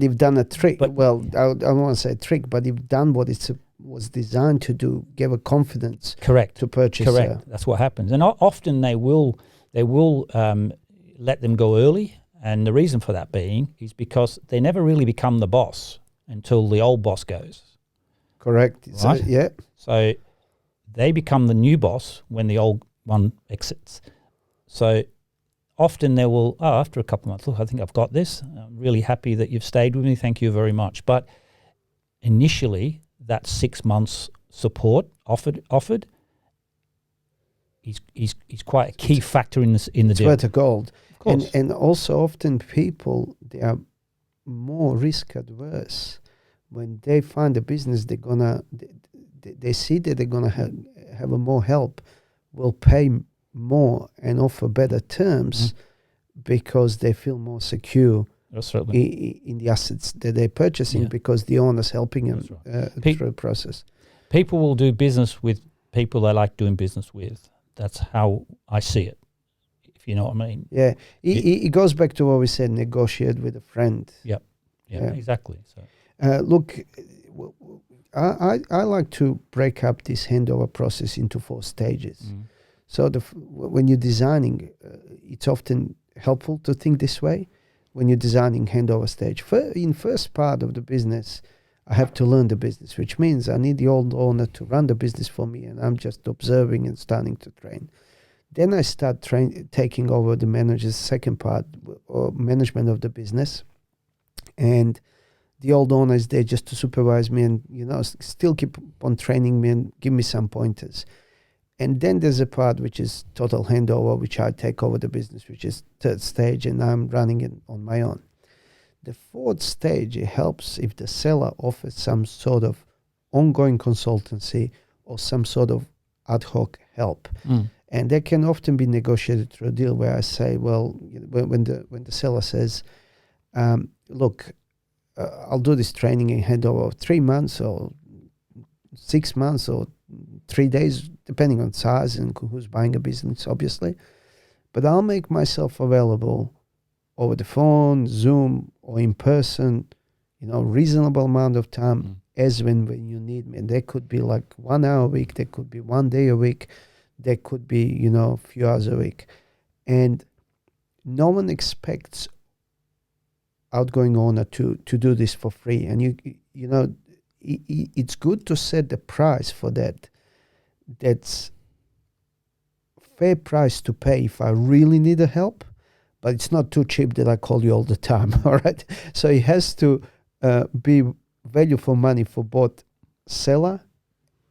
you've done a trick. I don't want to say trick, but you've done what it was designed to do, give a confidence. Correct. To purchase. Correct. That's what happens. And often they will let them go early. And the reason for that being is because they never really become the boss until the old boss goes. Correct. Right? So they become the new boss when the old one exits. So often they will, after a couple of months, look, I think I've got this. I'm really happy that you've stayed with me. Thank you very much. But initially, that 6 months support offered is quite a key factor in the deal. It's worth a gold. Of course. And also often people, they are more risk adverse. When they find a business, they see that they're gonna have a more help, will pay more and offer better terms because they feel more secure in the assets that they're purchasing, because the owner's helping them through the process. People will do business with people they like doing business with. That's how I see it, if you know what I mean. Yeah, it goes back to what we said, negotiate with a friend. Yeah, exactly. So. Look, I like to break up this handover process into 4 stages. So when you're designing, it's often helpful to think this way. When you're designing handover stage, in first part of the business, I have to learn the business, which means I need the old owner to run the business for me, and I'm just observing and starting to train. Then I start taking over the manager's second part, or management of the business, and the old owner is there just to supervise me and still keep on training me and give me some pointers. And then there's a part which is total handover, which I take over the business, which is third stage, and I'm running it on my own. The fourth stage, it helps if the seller offers some sort of ongoing consultancy or some sort of ad hoc help. And that can often be negotiated through a deal where I say, well, when the seller says, look, I'll do this training in handover of 3 months or 6 months or 3 days, depending on size and who's buying a business, obviously. But I'll make myself available over the phone, Zoom, or in person, reasonable amount of time as when you need me. And that could be like 1 hour a week, that could be 1 day a week, that could be, a few hours a week. And no one expects outgoing owner to do this for free. And it's good to set the price for that. That's fair price to pay if I really need the help, but it's not too cheap that I call you all the time. All right. So it has to be value for money for both seller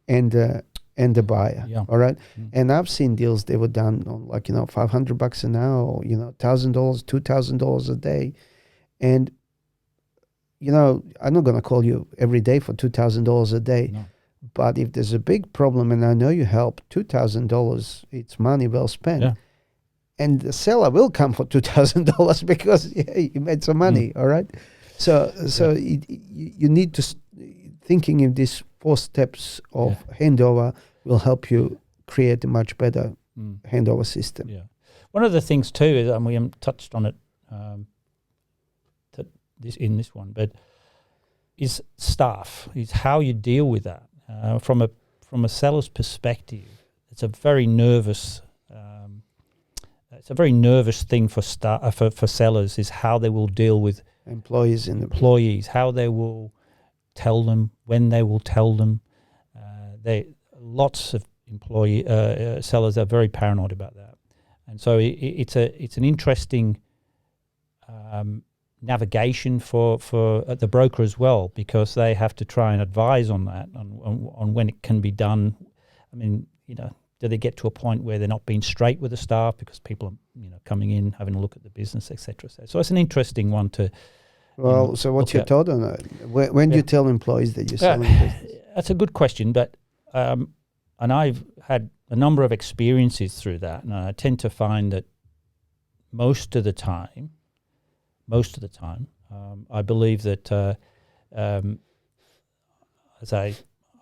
and the buyer. Yeah. All right. And I've seen deals they were done on $500 an hour, or $1,000, $2,000 a day. And I'm not going to call you every day for $2,000 a day. No. But if there's a big problem and I know you help, $2,000, it's money well spent. Yeah. And the seller will come for $2,000 because you made some money, all right? So you need to, thinking in these 4 steps of handover will help you create a much better handover system. Yeah. One of the things too is, and we touched on it in this one, but is staff, is how you deal with that. From a seller's perspective, it's a very nervous thing for sellers, is how they will deal with employees, how they will tell them, when they will tell them. Lots of sellers are very paranoid about that, and so it's an interesting navigation for the broker as well, because they have to try and advise on that, on when it can be done. I mean, do they get to a point where they're not being straight with the staff because people are coming in, having a look at the business, etc. So it's an interesting one to. Well, so what's your thought on that? When do you tell employees that you're selling business? That's a good question, but and I've had a number of experiences through that, and I tend to find that most of the time, I believe that, as I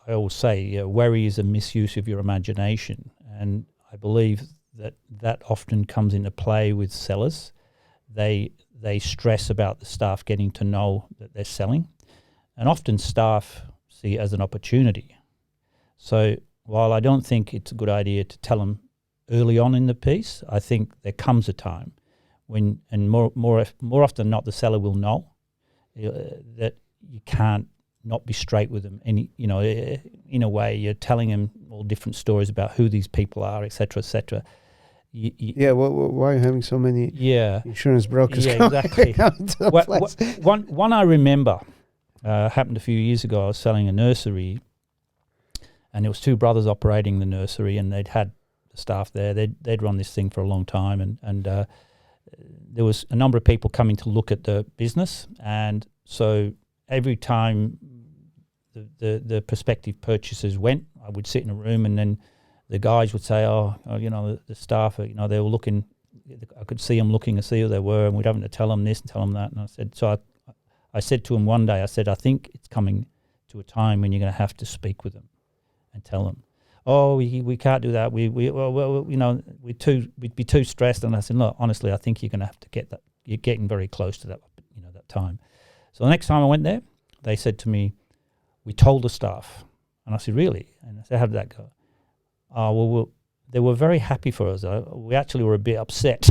always say, worry is a misuse of your imagination, and I believe that often comes into play with sellers. They stress about the staff getting to know that they're selling, and often staff see it as an opportunity. So while I don't think it's a good idea to tell them early on in the piece, I think there comes a time when, and more often than not, the seller will know that you can't not be straight with them. And in a way, you're telling them all different stories about who these people are, etc., etc. Why are you having so many insurance brokers? Yeah, exactly. One I remember happened a few years ago. I was selling a nursery, and there was two brothers operating the nursery, and they'd had the staff there. They'd run this thing for a long time, and there was a number of people coming to look at the business, and so every time the prospective purchasers went, I would sit in a room, and then the guys would say, the staff, they were looking. I could see them looking to see who they were, and we'd having to tell them this and tell them that. And I said, I said to him one day, I said, I think it's coming to a time when you're going to have to speak with them and tell them, we can't do that. We'd be too stressed. And I said, look, honestly, I think you're going to have to get that. You're getting very close to that, that time. So the next time I went there, they said to me, we told the staff. And I said, really? And I said, how did that go? They were very happy for us. We actually were a bit upset.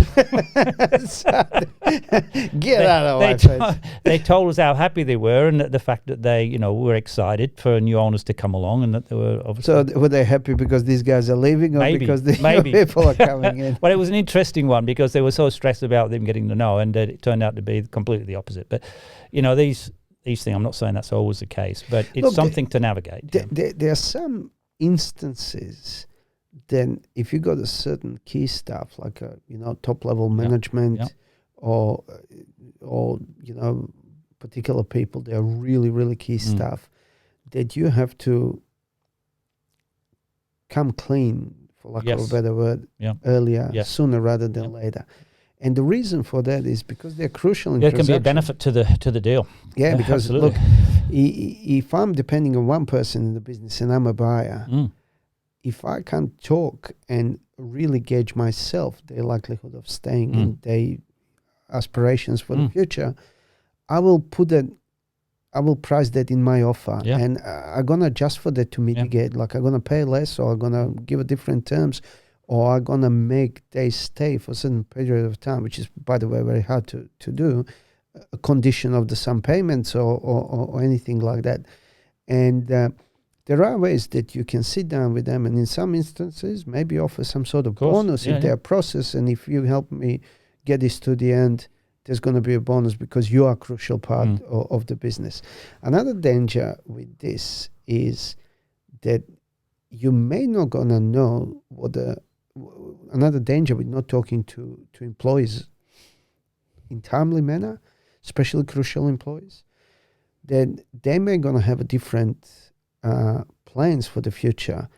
Get out of my face. They told us how happy they were, and the fact that they, were excited for new owners to come along, and that they were obviously. So were they happy because these guys are leaving, or because the people are coming in? Well, it was an interesting one because they were so stressed about them getting to know, and it turned out to be completely the opposite. But these things, I'm not saying that's always the case, but it's something to navigate. There are some instances. Then if you got a certain key staff, like top level management or particular people, they are really, really key staff, that you have to come clean, for lack of a better word, earlier, sooner rather than later. And the reason for that is because they're crucial in it can be a benefit to the deal. Yeah, because look, if I'm depending on one person in the business and I'm a buyer, if I can't talk and really gauge myself, their likelihood of staying and their aspirations for the future, I will price that in my offer, and I'm gonna adjust for that to mitigate. Like I'm gonna pay less, or I'm gonna give a different terms, or I'm gonna make they stay for a certain period of time, which is, by the way, very hard to do. A condition of some payments or anything like that, and. There are ways that you can sit down with them, and in some instances, maybe offer some sort of bonus if they're process. And if you help me get this to the end, there's going to be a bonus because you are a crucial part of the business. Another danger with this is that you may not going to know another danger with not talking to employees in timely manner, especially crucial employees, that they may going to have a different plans for the future,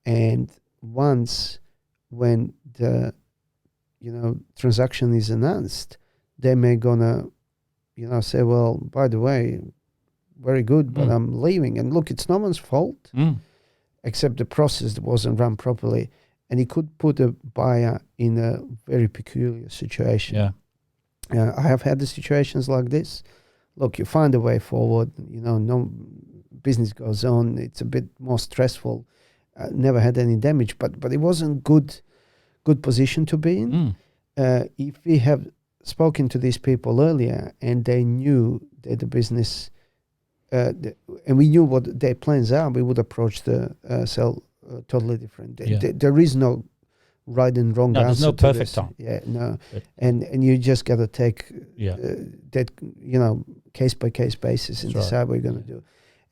and once when the transaction is announced, they may gonna say, well, by the way, very good, but I'm leaving. And look, it's no one's fault except the process wasn't run properly, and it could put a buyer in a very peculiar situation. I have had the situations like this. look, you find a way forward. No business goes on. It's a bit more stressful. Never had any damage, but it wasn't good position to be in. If we have spoken to these people earlier and they knew that the business, and we knew what their plans are, we would approach the sell totally different. There is no right and wrong answer. There's no perfect time. Yeah, no. And you just got to take that, case by case basis and decide what you're going to do.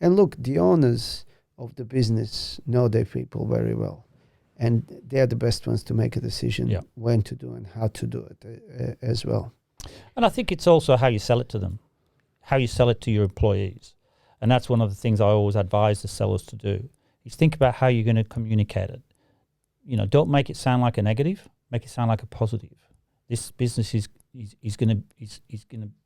And look, the owners of the business know their people very well. And they're the best ones to make a decision when to do and how to do it as well. And I think it's also how you sell it to them, how you sell it to your employees. And that's one of the things I always advise the sellers to do, is think about how you're going to communicate it. Don't make it sound like a negative, make it sound like a positive. This business is going to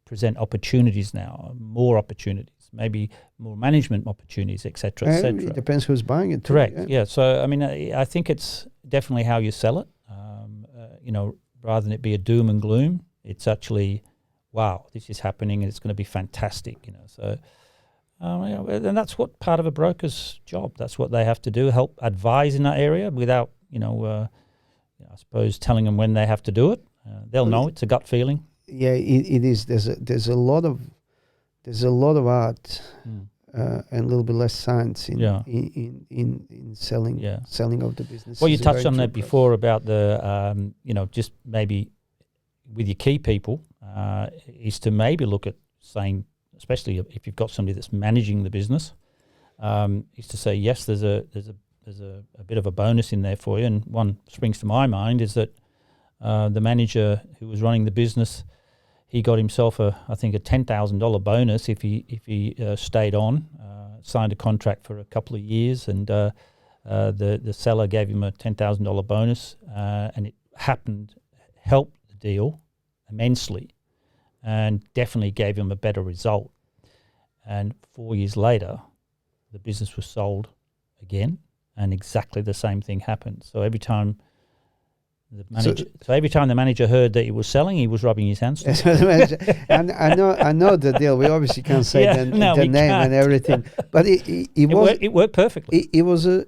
present opportunities now, more opportunities, maybe more management opportunities, etc., etc. It depends who's buying it. Correct. Yeah. So I think it's definitely how you sell it. Rather than it be a doom and gloom, it's actually, wow, this is happening and it's going to be fantastic. So. And that's what part of a broker's job. That's what they have to do, help advise in that area without, I suppose telling them when they have to do it. They'll know it's a gut feeling. Yeah, it is. There's a lot of art and a little bit less science in selling of the business. Well, you touched on that before about the just maybe with your key people is to maybe look at saying, especially if you've got somebody that's managing the business, is to say, yes, there's a bit of a bonus in there for you. And one springs to my mind is that the manager who was running the business, he got himself I think a $10,000 bonus if he stayed on, signed a contract for a couple of years, and the seller gave him a $10,000 bonus, and it helped the deal immensely. And definitely gave him a better result. And 4 years later, the business was sold again, and exactly the same thing happened. So every time the manager heard that he was selling, he was rubbing his hands. And I know the deal. We obviously can't say the name and everything, but it worked perfectly. It was a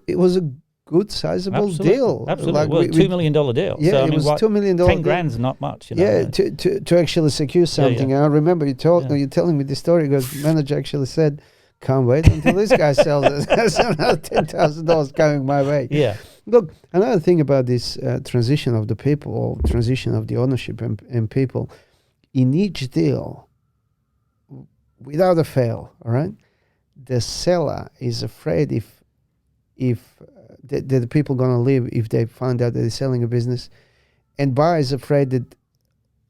good sizable deal. Absolutely, it was a $2 million deal. Yeah, so, it was $2 million. 10 grand's not much. To actually secure something. Yeah. And I remember you're telling me the story because the manager actually said, "Can't wait until this guy sells it. That's another $10,000 coming my way." Yeah. Look, another thing about this transition of the people, or transition of the ownership and people, in each deal, without a fail, all right, the seller is afraid if the people going to leave if they find out that they're selling a business, and buyer is afraid that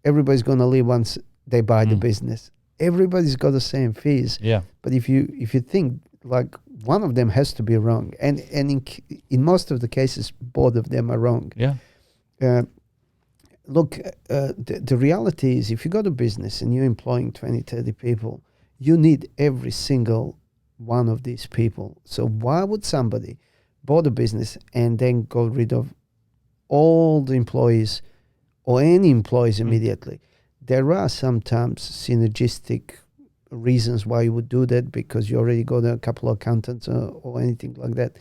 everybody's going to leave once they buy the business. Everybody's got the same fees. Yeah. But if you think like one of them has to be wrong, and in most of the cases both of them are wrong. Yeah. Look, the reality is if you got a business and you're employing 20, 30 people, you need every single one of these people. So why would somebody bought a business and then go rid of all the employees or any employees immediately? There are sometimes synergistic reasons why you would do that, because you already got a couple of accountants or anything like that.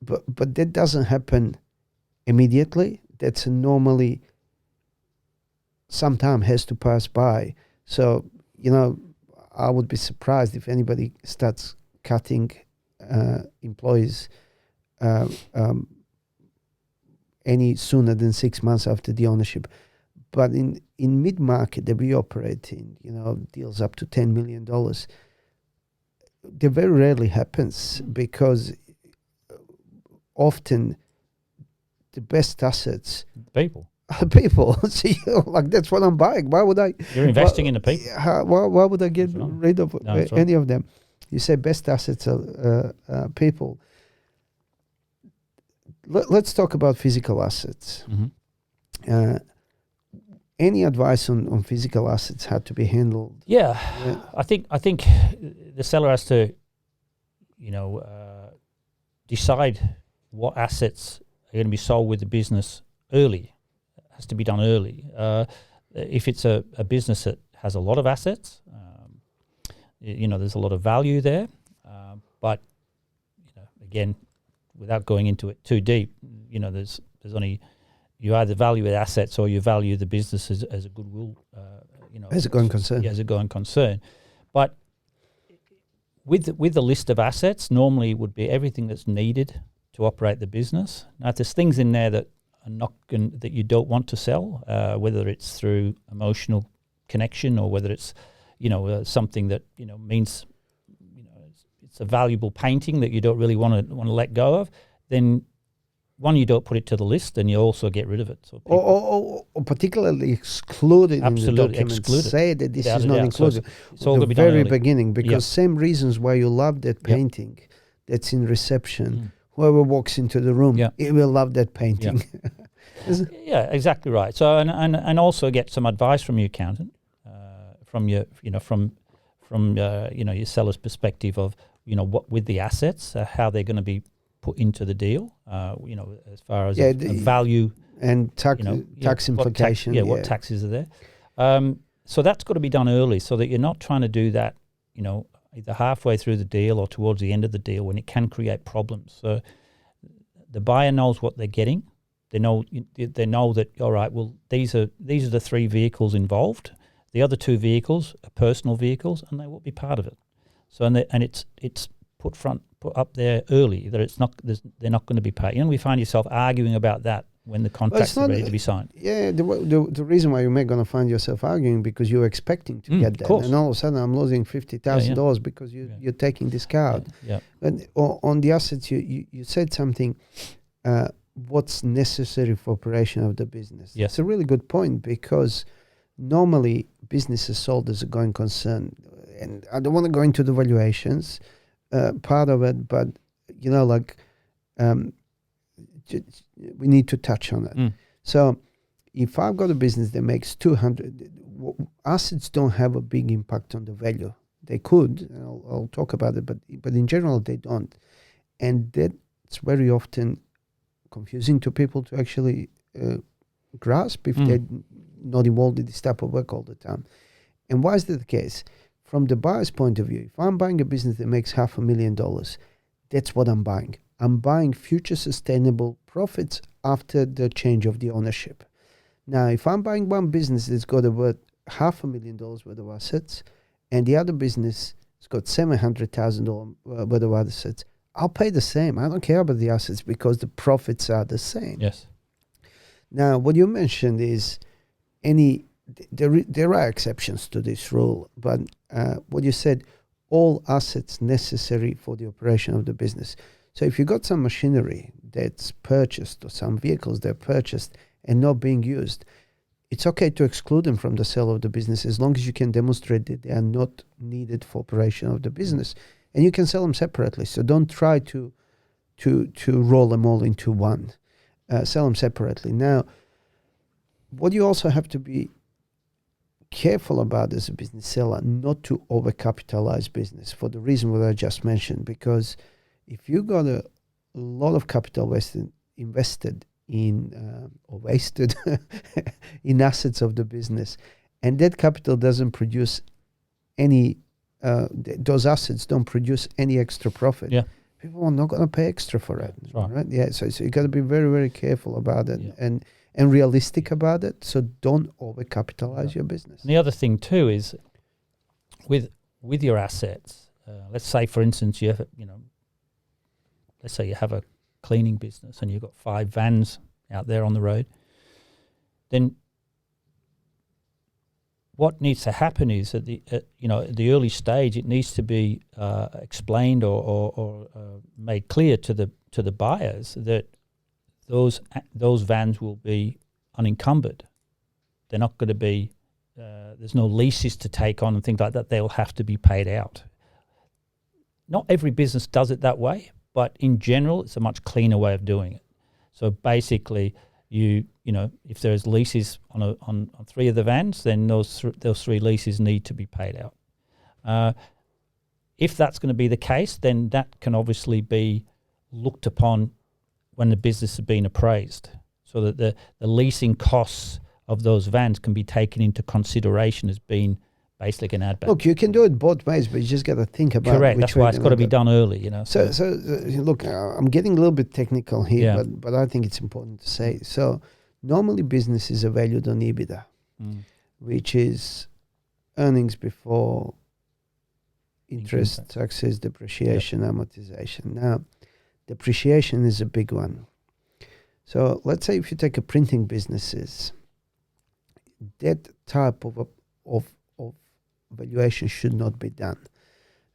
But that doesn't happen immediately. That's normally some time has to pass by. So, I would be surprised if anybody starts cutting employees any sooner than 6 months after the ownership. But in mid-market that we operate in, deals up to $10 million, that very rarely happens, because often the best assets people. So that's what I'm buying. Why would I? You're investing in the people. Why would I get rid of any of them? You say best assets are people. Let's talk about physical assets. Mm-hmm. Any advice on physical assets had to be handled? Yeah. I think the seller has to, decide what assets are going to be sold with the business early. It has to be done early. If it's a business that has a lot of assets, there's a lot of value there, but again, without going into it too deep, there's only, you either value the assets or you value the business as a goodwill, as a going concern. Yeah, as a going concern. But with the list of assets, normally it would be everything that's needed to operate the business. Now, if there's things in there that are not that you don't want to sell, whether it's through emotional connection or whether it's something that means it's a valuable painting that you don't really want to let go of, then one, you don't put it to the list, and you also get rid of it. So or particularly excluded in the document. Excluded. Say that this is not included. It's all the very beginning, because Yep. same reasons why you love that painting that's in reception. Whoever walks into the room, he will love that painting. Yeah, exactly right. So and also get some advice from your accountant, from your your seller's perspective of what with the assets, how they're going to be put into the deal, as far as a value and tax implication. What taxes are there? So that's got to be done early, so that you're not trying to do that, either halfway through the deal or towards the end of the deal, when it can create problems. So the buyer knows what they're getting. They know that, all right, well, these are the 3 vehicles involved. The other 2 vehicles are personal vehicles, and they will be part of it. So and it's put up there early that they're not going to be paid. We find yourself arguing about that when the contracts are ready to be signed. Yeah, the reason why you may going to find yourself arguing because you're expecting to get that, and all of a sudden I'm losing $50,000 because you're taking this card. Yeah. But on the assets, you said something. What's necessary for operation of the business? Yes. It's a really good point, because normally business is sold as a going concern, and I don't want to go into the valuations part of it, but we need to touch on it. So if I've got a business that makes 200, assets don't have a big impact on the value. They could, I'll talk about it, but in general they don't, and that's very often confusing to people to actually grasp if they're not involved in this type of work all the time. And why is that the case? From the buyer's point of view, if I'm buying a business that makes $500,000, that's what I'm buying. I'm buying future sustainable profits after the change of the ownership. Now, if I'm buying one business that's got worth $500,000 worth of assets, and the other business has got $700,000 worth of assets, I'll pay the same. I don't care about the assets because the profits are the same. Yes. Now, what you mentioned is there are exceptions to this rule, but what you said, all assets necessary for the operation of the business. So if you got some machinery that's purchased or some vehicles that are purchased and not being used, it's okay to exclude them from the sale of the business as long as you can demonstrate that they are not needed for operation of the business. And you can sell them separately. So don't try to roll them all into one. Sell them separately. Now, what you also have to be careful about as a business seller, not to overcapitalize business for the reason what I just mentioned. Because if you got a lot of capital invested in or wasted in assets of the business, and that capital doesn't produce any, those assets don't produce any extra profit. Yeah. People are not going to pay extra for it. Right? Yeah. So you got to be very, very careful about it and realistic about it. So don't overcapitalize your business. And the other thing too is with your assets. Let's say, for instance, let's say you have a cleaning business and you've got 5 vans out there on the road. Then what needs to happen is at the early stage, it needs to be explained or made clear to the buyers that those vans will be unencumbered. They're not going to be. There's no leases to take on and things like that. They'll have to be paid out. Not every business does it that way, but in general, it's a much cleaner way of doing it. So basically, if there's leases on 3 of the vans, then those 3 leases need to be paid out. If that's going to be the case, then that can obviously be looked upon when the business has been appraised, so that the leasing costs of those vans can be taken into consideration as being basically can add back. Look, you can do it both ways, but you just got to think about Correct. which That's way why it's you're got to gonna be go. done early, So look, I'm getting a little bit technical here, Yeah. but I think it's important to say. So normally businesses are valued on EBITDA, which is earnings before interest, taxes, depreciation, amortization. Now, depreciation is a big one. So let's say if you take a printing businesses, that type of valuation should not be done.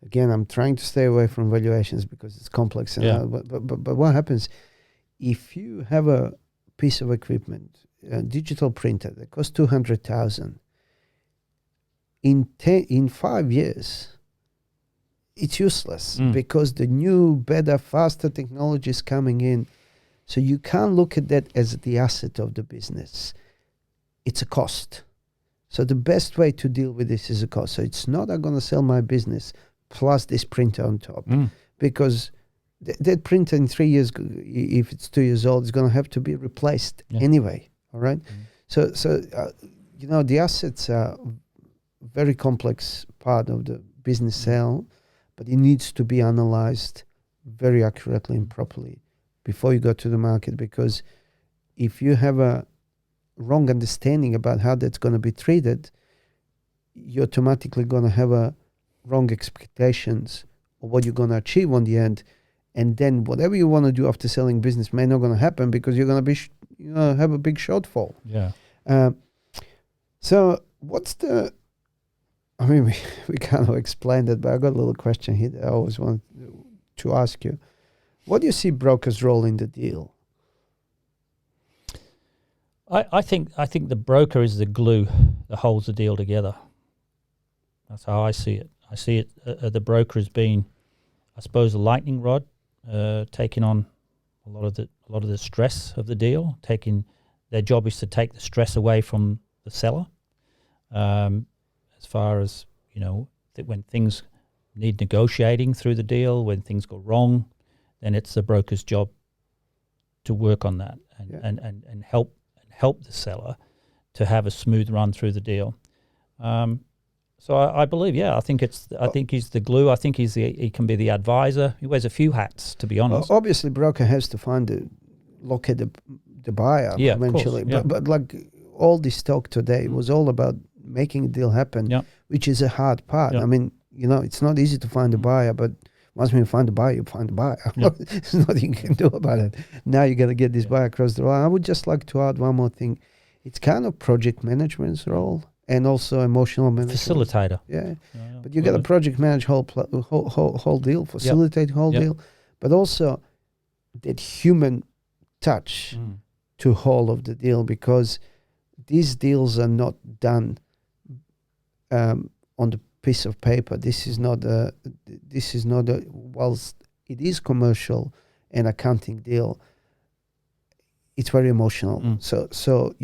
Again, I'm trying to stay away from valuations because it's complex. And but what happens if you have a piece of equipment, a digital printer that costs 200,000? In 5 years, it's useless because the new, better, faster technology is coming in. So you can't look at that as the asset of the business. It's a cost. So the best way to deal with this is a cost. So it's not I'm going to sell my business plus this printer on top, because that printer in 3 years, if it's 2 years old, is going to have to be replaced anyway. All right. So the assets are very complex part of the business sale, but it needs to be analyzed very accurately and properly before you go to the market, because if you have a wrong understanding about how that's going to be treated, you're automatically going to have a wrong expectations of what you're going to achieve on the end, and then whatever you want to do after selling business may not going to happen because you're going to be have a big shortfall. So what's the we kind of explained it, but I got a little question here that I always want to ask you. What do you see broker's role in the deal? I think the broker is the glue that holds the deal together. That's how I see it. I see it the broker as being, I suppose, a lightning rod, taking on a lot of the stress of the deal. Their job is to take the stress away from the seller. As far as that when things need negotiating through the deal, when things go wrong, then it's the broker's job to work on that and help the seller to have a smooth run through the deal. So I believe, I think he's the glue. I think he can be the advisor. He wears a few hats, to be honest. Obviously, broker has to locate the buyer eventually. Of course, but like all this talk today was all about making a deal happen, which is a hard part. I mean, it's not easy to find a buyer, but once you find a buyer, you find a buyer. There's nothing you can do about it. Now you got to get this buyer across the line. I would just like to add one more thing. It's kind of project management's role and also emotional management. Facilitator. Yeah. But you got to project manage whole deal, facilitate whole deal, but also that human touch to whole of the deal, because these deals are not done on the piece of paper. This is not a whilst it is commercial and accounting deal, it's very emotional. So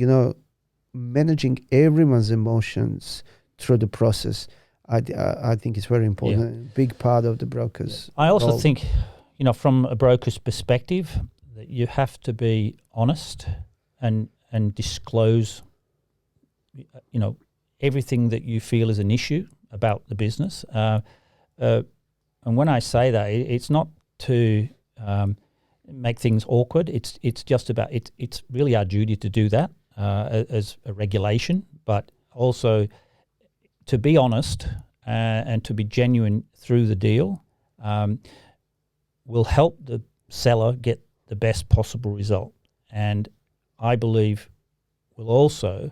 managing everyone's emotions through the process, I think it's very important. Big part of the broker's I also role. think, from a broker's perspective, that you have to be honest and disclose, everything that you feel is an issue about the business. And when I say that, it's not to make things awkward. It's just about it's really our duty to do that as a regulation, but also to be honest and to be genuine through the deal will help the seller get the best possible result, and I believe will also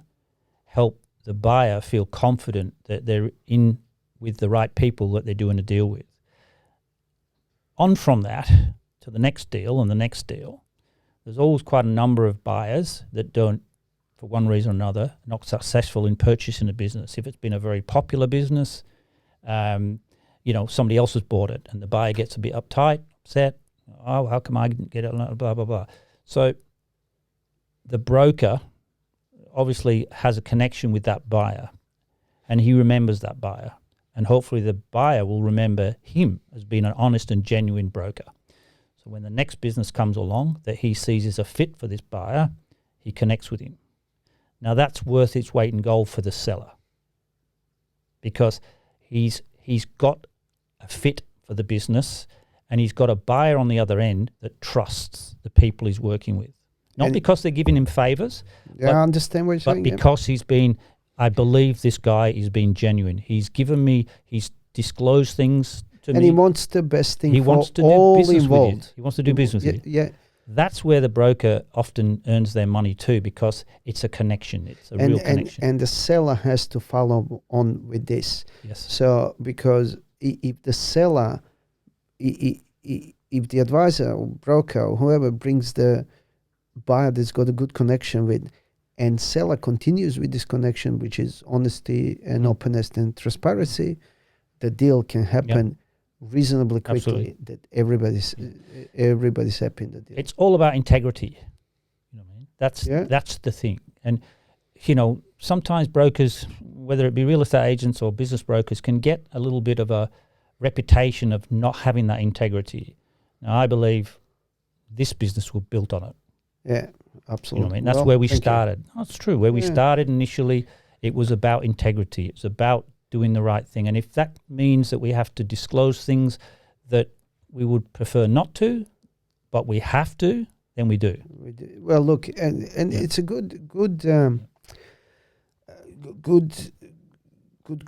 help the buyer feel confident that they're in with the right people that they're doing a deal with. On from that to the next deal and the next deal, there's always quite a number of buyers that don't, for one reason or another, not successful in purchasing a business. If it's been a very popular business, somebody else has bought it and the buyer gets a bit uptight, upset. Oh, how come I didn't get it? Blah, blah, blah. So the broker obviously has a connection with that buyer and he remembers that buyer. And hopefully the buyer will remember him as being an honest and genuine broker. So when the next business comes along that he sees as a fit for this buyer, he connects with him. Now that's worth its weight in gold for the seller, because he's got a fit for the business, and he's got a buyer on the other end that trusts the people he's working with. Not because they're giving him favours. Yeah, I understand what you're saying. But because I believe this guy is being genuine. He's disclosed things to me. And he wants the best thing he for wants to all do business involved. with you. He wants to do business with you. Yeah. That's where the broker often earns their money too, because it's a connection. It's a real connection. And the seller has to follow on with this. Yes. So because if the seller, if the advisor or broker or whoever brings the buyer that's got a good connection with, and seller continues with this connection, which is honesty and openness and transparency, the deal can happen reasonably quickly. Absolutely. That everybody's happy in the deal. It's all about integrity. You know what I mean? That's the thing. And sometimes brokers, whether it be real estate agents or business brokers, can get a little bit of a reputation of not having that integrity. Now, I believe this business was built on it. Yeah, absolutely. You know what I mean? That's where we started. That's true. Where we started initially, it was about integrity. It's about doing the right thing. And if that means that we have to disclose things that we would prefer not to, but we have to, then we do. Well, look, and it's a good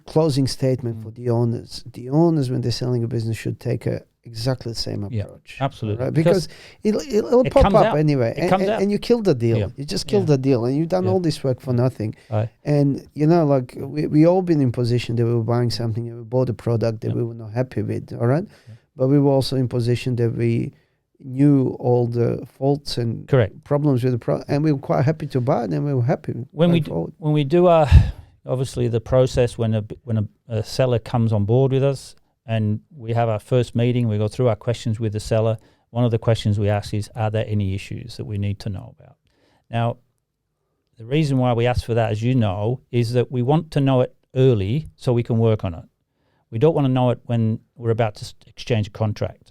closing statement for the owners. The owners, when they're selling a business, should take exactly the same approach. Absolutely. Right? Because it'll pop up anyway. It comes out. And you kill the deal. Yeah. You just kill the deal, and you've done all this work for nothing. Right. And, like we all been in position that we were buying something and we bought a product that we were not happy with, all right? Yeah. But we were also in position that we knew all the faults and problems with the product, and we were quite happy to buy it, and we were happy. When we do obviously the process, when a seller comes on board with us, and we have our first meeting, we go through our questions with the seller. One of the questions we ask is, are there any issues that we need to know about? Now, the reason why we ask for that, as you know, is that we want to know it early so we can work on it. We don't want to know it when we're about to exchange a contract,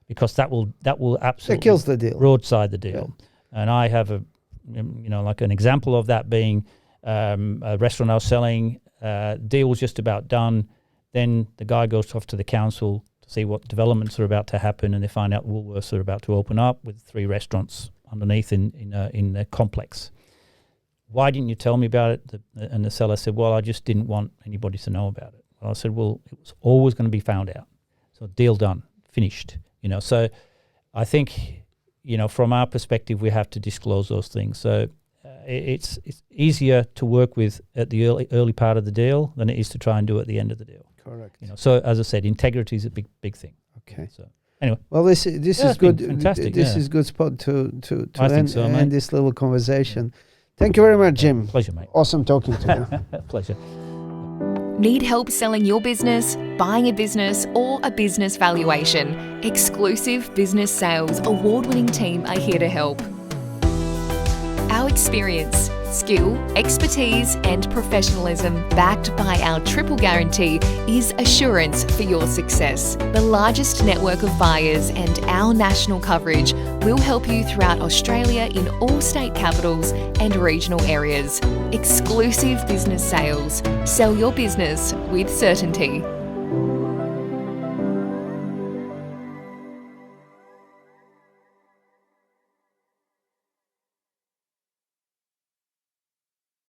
because that will absolutely kills the deal, broadside the deal. Yeah. And I have like an example of that being a restaurant I was selling. Deal was just about done. Then the guy goes off to the council to see what developments are about to happen, and they find out Woolworths are about to open up with 3 restaurants underneath in the complex. Why didn't you tell me about it? And the seller said, well, I just didn't want anybody to know about it. Well, I said, well, it was always going to be found out. So deal done, finished. So I think, from our perspective, we have to disclose those things. So it's easier to work with at the early part of the deal than it is to try and do at the end of the deal. Correct. So as I said, integrity is a big thing. Okay. So anyway, well, this is good. Fantastic. This is good spot to end this little conversation. Thank you very much, Jim. Pleasure, mate. Awesome talking to you. Pleasure. Need help selling your business, buying a business, or a business valuation? Xclusive Business Sales award-winning team are here to help. Our experience, skill, expertise, and professionalism, backed by our triple guarantee, is assurance for your success. The largest network of buyers and our national coverage will help you throughout Australia in all state capitals and regional areas. Xclusive Business Sales. Sell your business with certainty.